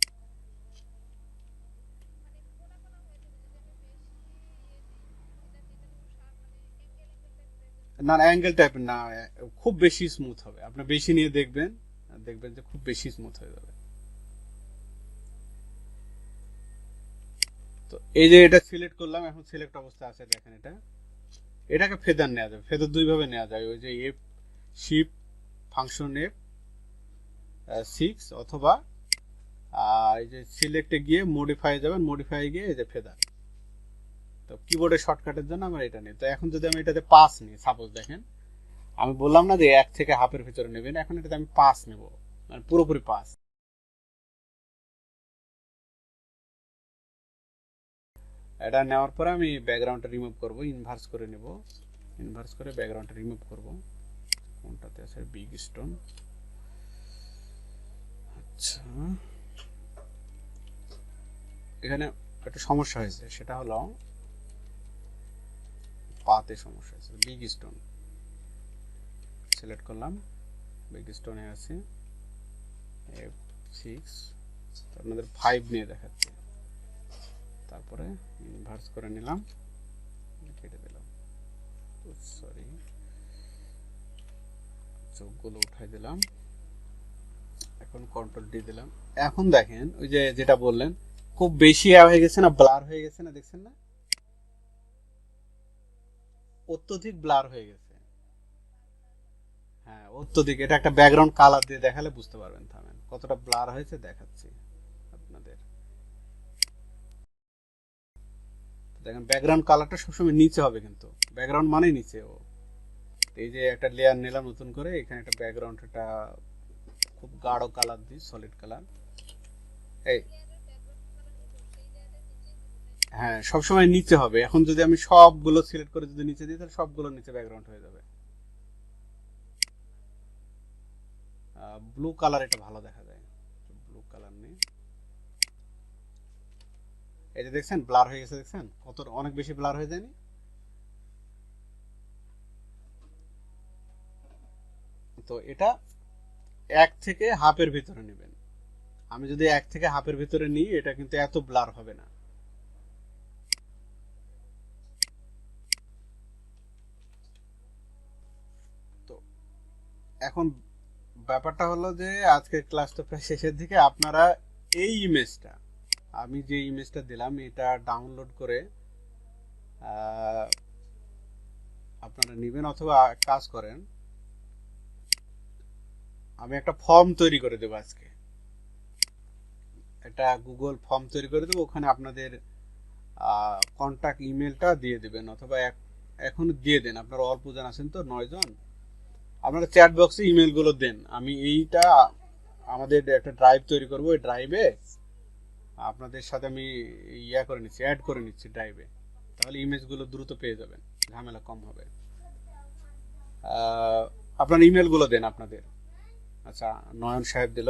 না অ্যাঙ্গেল টাইপের না, খুব বেশি স্মুথ হবে। আপনি বেশি নিয়ে দেখবেন, দেখবেন যে খুব বেশি স্মুথ হয়ে যাবে। তো এই যে এটা সিলেক্ট করলাম, এখন সিলেক্ট অবস্থা আছে, দেখেন এটাকে ফেদার নেওয়া যাবে। ফেদার দুই ভাবে নেওয়া যায়, ওই যে এফ শিফট ফাংশন F6, অথবা এই যে সিলেক্টে গিয়ে মডিফাই যাবেন, মডিফাই গিয়ে এই যে ফেদার। তো কিবোর্ডের শর্টকাটের জন্য আমরা এটা নিই। তো এখন যদি আমি এটাতে 5 নিই, সাপোজ দেখেন আমি বললাম না যে 1 থেকে হাফের ভিতরে নেবেন, এখন এটাতে আমি 5 নেব, মানে পুরোপুরি 5। এটা নেওয়ার পরে আমি ব্যাকগ্রাউন্ডটা রিমুভ করব, ইনভার্স করে নেব, ইনভার্স করে ব্যাকগ্রাউন্ডটা রিমুভ করব। কোনটাতে আছে, বিগ স্টোন। আচ্ছা, এখানে একটা সমস্যা হয়েছে, সেটা হলো পাতে সমস্যা হয়েছে। বিগ স্টোন সিলেক্ট করলাম, বিগ স্টোনে আছে F6, আপনাদের 5 নিয়ে দেখাচ্ছে। তারপরে ইনভার্স করে নিলাম, কেটে দিলাম, সরি চোখগুলো উঠাই দিলাম। এখন কন্ট্রোল ডি দিলাম। এখন দেখেন ওই যে যেটা বললেন, খুব বেশি হয়ে গেছে না, ব্লার হয়ে গেছে না, দেখছেন না, অত্যধিক ব্লার হয়ে গেছে। হ্যাঁ অত্যধিক। এটা একটা ব্যাকগ্রাউন্ড কালার দিয়ে দেখালে বুঝতে পারবেন। থামেন, কতটা ব্লার হয়েছে দেখাচ্ছি আপনাদের। দেখেন ব্যাকগ্রাউন্ড কালারটা সবসময় নিচে হবে, কিন্তু ব্যাকগ্রাউন্ড মানে নিচে। এই যে একটা লেয়ার নিলাম নতুন করে, এখানে একটা ব্যাকগ্রাউন্ড, এটা খুব গাঢ় কালার দিই, সলিড কালার। এই হ্যাঁ সবসময় নিচে হবে। এখন যদি আমি সবগুলো সিলেক্ট করে যদি নিচে দিই, তাহলে সবগুলো নিচে ব্যাকগ্রাউন্ড হয়ে যাবে। ব্লু কালার এটা ভালো দেখা যায়, ব্লু কালার নেই। এই যে দেখছেন ব্লার হয়ে গেছে, দেখছেন কত অনেক বেশি ব্লার হয়ে যায়নি। তো এটা 1 থেকে হাফের ভিতরে নেবেন। আমি যদি 1 থেকে হাফের ভিতরে নিই, এটা কিন্তু এত ব্লার হবে না। তো এখন ব্যাপারটা হলো যে আজকের ক্লাসটা প্রায় শেষের দিকে। আপনারা এই ইমেজটা, আমি যে ইমেজটা দিলাম, এটা ডাউনলোড করে আপনারা নেবেন, অথবা কাজ করেন, আমি একটা ফর্ম তৈরি করে দেবো আজকে, একটা গুগল ফর্ম তৈরি করে দেবো। ওখানে আপনাদের কন্ট্যাক্ট ইমেলটা দিয়ে দিবেন, অথবা এখন দিয়ে দেন। আপনারা অল্প জন আছেন তো, 9 জন, আপনারা চ্যাট বক্সে ইমেলগুলো দেন। আমি এইটা আমাদের একটা ড্রাইভ তৈরি করব, ওই ড্রাইভে আপনাদের সাথে আমি করে নিচ্ছি, অ্যাড করে নিচ্ছি ড্রাইভে। তাহলে ইমেজগুলো দ্রুত পেয়ে যাবেন, ঝামেলা কম হবে। আপনার ইমেলগুলো দেন আপনাদের। আচ্ছা, নয়ন সাহেব দিল,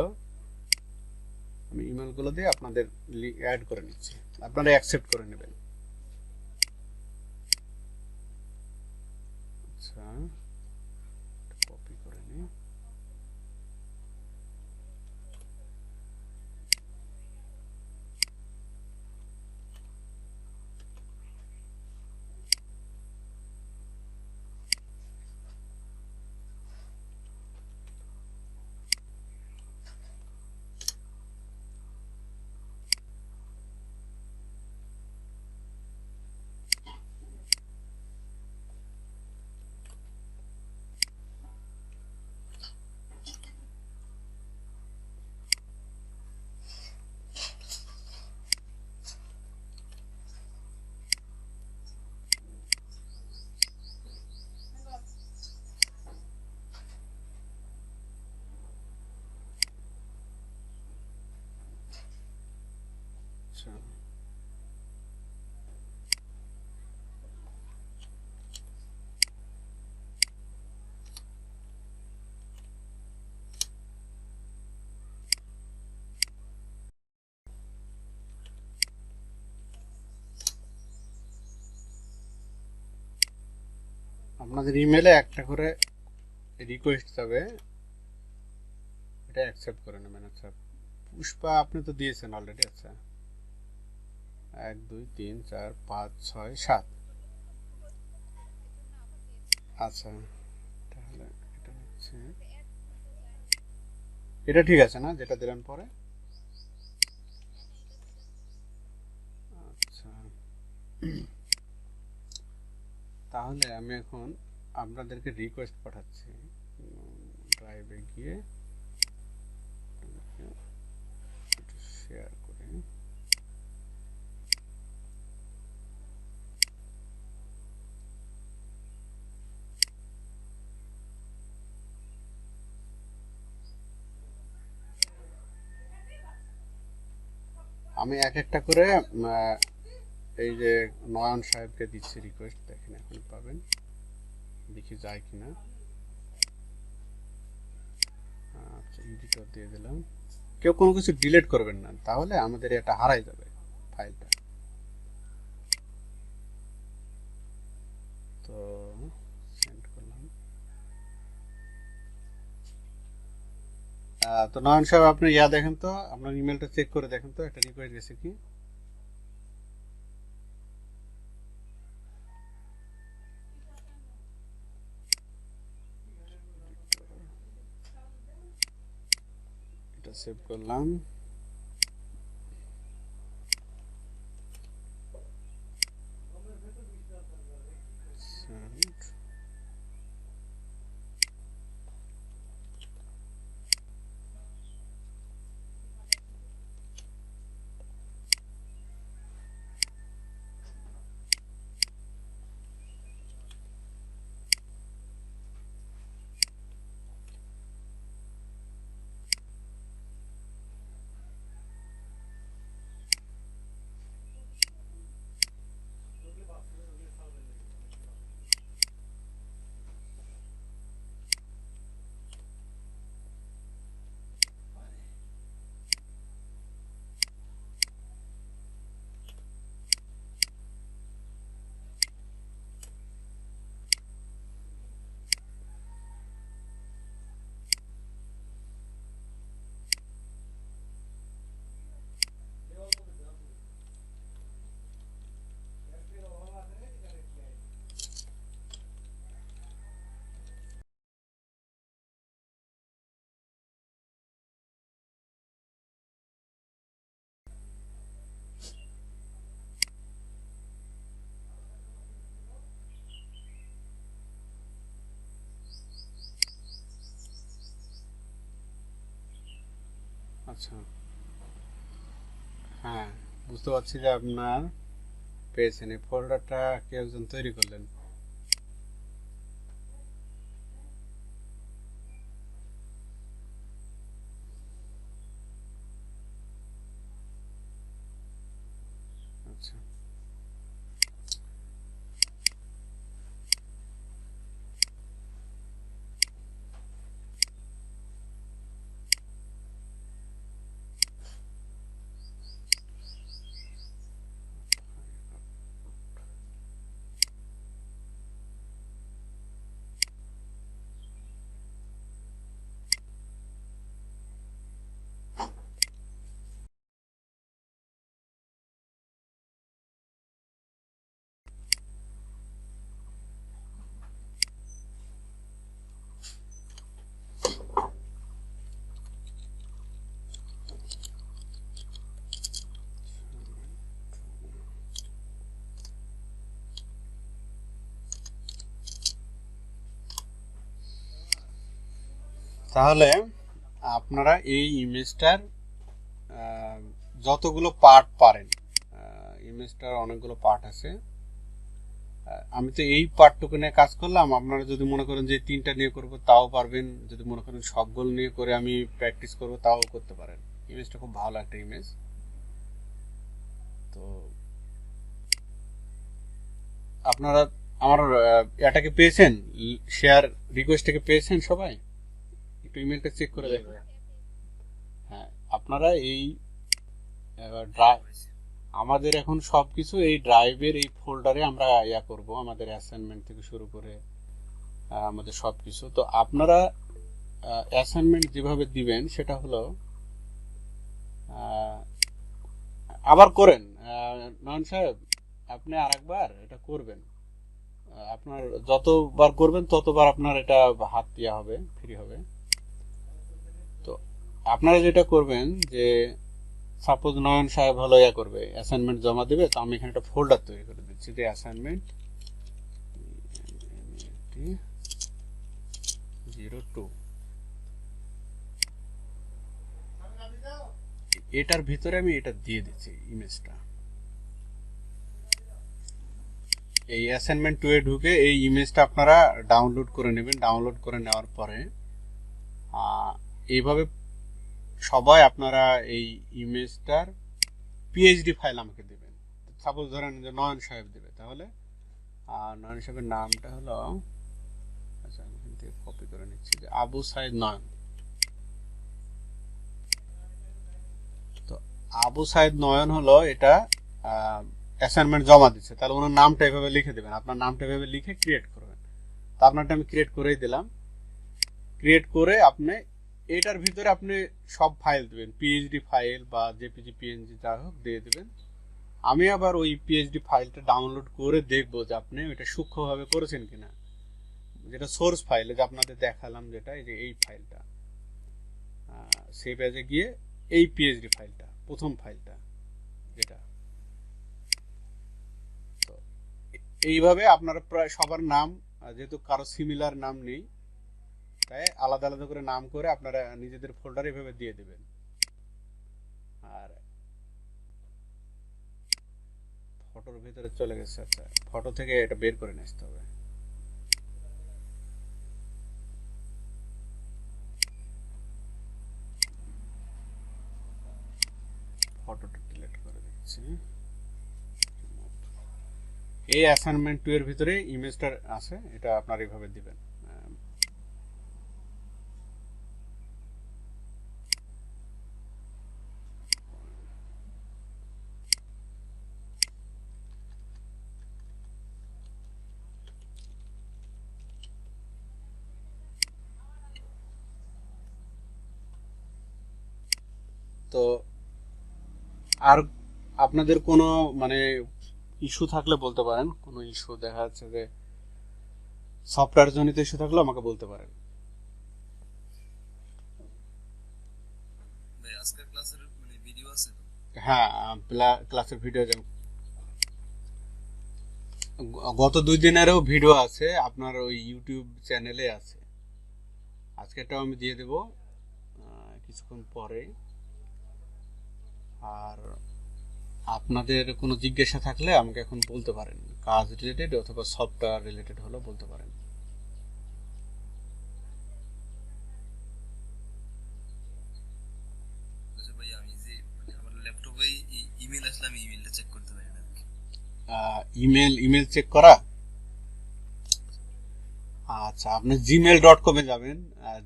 আমি ইমেলগুলো দিয়ে আপনাদের অ্যাড করে নিচ্ছি, আপনারা অ্যাকসেপ্ট করে নেবেন। আচ্ছা, কপি করে নিই। আচ্ছা আপনাদের ইমেলে একটা করে রিকোয়েস্ট যাবে, এটা অ্যাকসেপ্ট করে নেবেন। আচ্ছা পুষ্পা আপনি তো দিয়েছেন অলরেডি। আচ্ছা 1 2 3 4 5 6 7। আচ্ছা তাহলে এটা হচ্ছে, এটা ঠিক আছে না যেটা দিলেন পরে? আচ্ছা তাহলে আমি এখন আপনাদেরকে রিকোয়েস্ট পাঠাচ্ছি, ড্রাইভে গিয়ে শেয়ার করে। আমি এক একটা করে এই যে নয়ন সাহেবকে দিচ্ছি রিকোয়েস্ট, দেখেন এখন পাবেন, দেখি যায় কিনা। আচ্ছা এডিটর দিয়ে দিলাম। কেউ কোনো কিছু ডিলিট করবেন না, তাহলে আমাদের এটা হারাই যাবে ফাইলটা। তো সেন্ড করলাম। তো নয়ন সাহেব আপনি দেখেন তো, আপনার ইমেলটা চেক করে দেখেন তো একটা রিকোয়েস্ট গেছে কি। এটা সেভ করলাম। Send. আচ্ছা হ্যাঁ বুঝতে পারছি যে আপনার পেয়েছেন, এই ফোল্ডারটা কেউ একজন তৈরি করলেন। আচ্ছা তাহলে আপনারা এই ইমেজটার যতগুলো পার্ট পারেন, ইমেজটার অনেকগুলো পার্ট আছে, আমি তো এই পার্টটুকু নিয়ে কাজ করলাম। আপনারা যদি মনে করেন যে 3টা নিয়ে করব তাও পারবেন, যদি মনে করেন সবগুলো নিয়ে করে আমি প্র্যাকটিস করব তাও করতে পারেন। ইমেজটা খুব ভালো একটা ইমেজ। আপনারা আমার এটাকে পেয়েছেন, শেয়ার রিকোয়েস্টটাকে পেয়েছেন সবাই? একটু ইমেলটা চেক করে জি দেখুন। ভাইয়া। হ্যাঁ, আপনারা এই ড্রাইভ, আমাদের এখন সবকিছু এই ড্রাইভের এই ফোল্ডারে আমরা করব, আমাদের অ্যাসাইনমেন্ট থেকে শুরু করে আমাদের সবকিছু। তো আপনারা অ্যাসাইনমেন্ট যেভাবে দিবেন সেটা হলো আহ, আবার করেন, নয়ন সাহেব, আপনি আরেকবার এটা করবেন। আপনার যতবার করবেন ততবার আপনার এটা হাত দেওয়া হবে, ফ্রি হবে। তো আপনারা যেটা করবেন যে, সাপোজ নয়ন সাহেব হলো করবে, অ্যাসাইনমেন্ট জমা দেবে, তো আমি এখানে একটা ফোল্ডার তৈরি করে দিচ্ছি যে অ্যাসাইনমেন্ট 02। এটার ভিতরে আমি এটা দিয়ে দিচ্ছি ইমেজটা। এই অ্যাসাইনমেন্ট 2 এ ঢুকে এই ইমেজটা আপনারা ডাউনলোড করে নেবেন। ডাউনলোড করে নেওয়ার পরে এইভাবে সবাই আপনারা এই ইমেজটার পিএইচডি ফাইল আমাকে দেবেন। সাপোজ ধরেন যে নয়ন সাহেব দেবে, তাহলে নয়ন সাহেবের নামটা হলো, আচ্ছা আমি এখান থেকে কপি করে নিচ্ছি, যে আবু সাইদ নয়ন। তো আবু সাইদ নয়ন হলো এটা অ্যাসাইনমেন্ট জমা দিচ্ছে, তাহলে ওনার নামটা এভাবে লিখে দেবেন, আপনার নামটা এভাবে লিখে ক্রিয়েট করবেন। তো আপনারটা আমি ক্রিয়েট করেই দিলাম। ক্রিয়েট করে আপনি এটার ভিতরে আপনি সব ফাইল দেবেন, পিএইচডি ফাইল বা জেপিজি পিএনজি যা হোক দিয়ে দেবেন। আমি আবার ওই পিএইচডি ফাইলটা ডাউনলোড করে দেখবো যে আপনি ওইটা সূক্ষ্মভাবে করেছেন কিনা, যেটা সোর্স ফাইলে যে আপনাদের দেখালাম, যেটা এই যে এই ফাইলটা, সেই পেজে গিয়ে এই পিএইচডি ফাইলটা, প্রথম ফাইলটা যেটা। তো এইভাবে আপনারা প্রায় সবার নাম, যেহেতু কারো সিমিলার নাম নেই, তাই আলাদা আলাদা করে নাম করে আপনারা নিজেদের ফোল্ডারে এভাবে দিয়ে দেবেন। আর ফটোর ভিতরে চলে গেছে, আচ্ছা ফটো থেকে এটা বের করে নিয়ে আসতে হবে। ফটোটা ডিলিট করে দিচ্ছি। এই অ্যাসাইনমেন্ট 2 এর ভিতরে ইমেজটা আছে, এটা আপনারা এইভাবে দিবেন। তো আর আপনাদের কোনো মানে ইস্যু থাকলে বলতে পারেন, কোনো ইস্যু দেখা যাচ্ছে যে সফটওয়্যার জনিত ইস্যু থাকলে আমাকে বলতে পারেন। ভাই আজকের ক্লাসের মানে ভিডিও আছে তো? হ্যাঁ, ক্লাসের ভিডিও গত 2 দিনেরও ভিডিও আছে আপনার ওই ইউটিউব চ্যানেলে আছে। আজকেরটাও আমি দিয়ে দেব কিছুক্ষণ পরে। আর আপনাদের কোনো জিজ্ঞাসা থাকলে আমাকে এখন বলতে পারেন, কাজ রিলেটেড অথবা সফটওয়্যার রিলেটেড হলেও বলতে পারেন। আচ্ছা ভাই, আমি যে মানে আমার ল্যাপটপে ইমেল আসলে আমি ইমেলটা চেক করতে পারি না আর কি। ইমেল চেক করা, আচ্ছা আপনি gmail.com-এ যাবেন।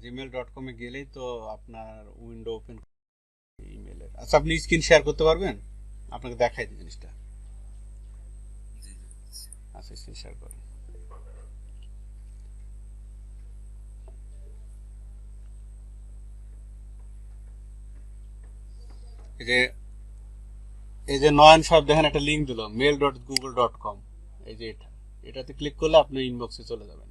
gmail.com-এ গেলেই তো আপনার উইন্ডো ওপেন ইমেলের। আচ্ছা আপনি স্ক্রিন শেয়ার করতে পারবেন? আপনাকে দেখাই দিই জিনিসটা। জি জি। আচ্ছা স্ক্রিন শেয়ার করেন। এই যে নয়ন সাহেব দেখেন একটা লিঙ্ক দিল, mail.google.com। এই যে এটাতে ক্লিক করলে আপনি ইনবক্সে চলে যাবেন।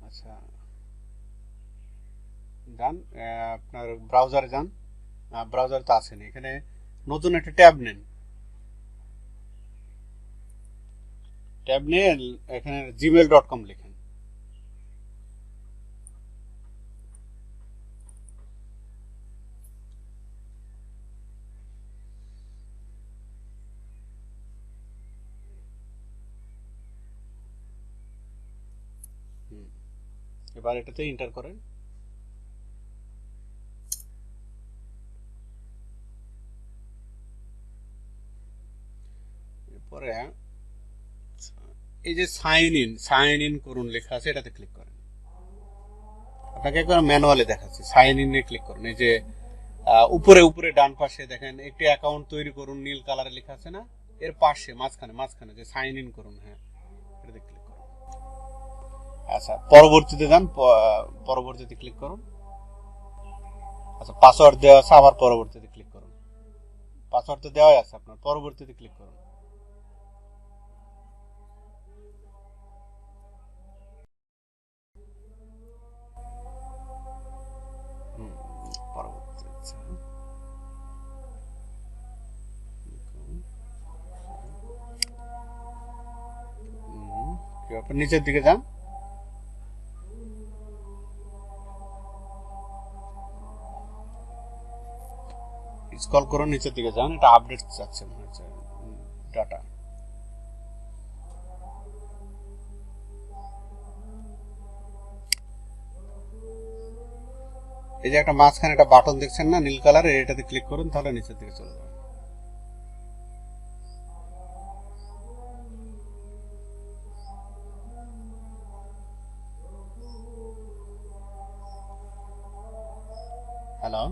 আচ্ছা যান, আপনার ব্রাউজারে যান। ব্রাউজারে তো আসেনি, এখানে নতুন একটা ট্যাব নেন। ট্যাব নিয়ে এখানে gmail.com লিখেন। এবার এটাতে এন্টার করেন। এরপরে এই যে সাইন ইন করুন লেখা আছে, এটাতে ক্লিক করেন। আপনাকে একবার ম্যানুয়ালি দেখাচ্ছি। সাইন ইন এ ক্লিক করুন। এই যে উপরে উপরে ডান পাশে দেখেন একটি অ্যাকাউন্ট তৈরি করুন, নীল কালারে লেখা আছে না, এর পাশে মাঝখানে যে সাইন ইন করুন, হ্যাঁ এটাতে ক্লিক করুন। আচ্ছা পরবর্তীতে যান, পরবর্তীতে ক্লিক করুন। আচ্ছা পাসওয়ার্ড দেওয়া আছে, আবার পরবর্তীতে ক্লিক করুন। পাসওয়ার্ড তো দেওয়াই আছে আপনার, পরবর্তীতে ক্লিক করুন। পরবর্তী আচ্ছা আপনি নিচের দিকে যান, স্ক্রল করুন, নিচের দিকে যান, এটা আপডেট চাচ্ছে মনে হচ্ছে ডাটা। এই যে একটা মাঝখানে একটা বাটন দেখছেন না নীল কালারের, এটাতে ক্লিক করুন, তাহলে নিচের দিকে চলে যাবে। হ্যালো।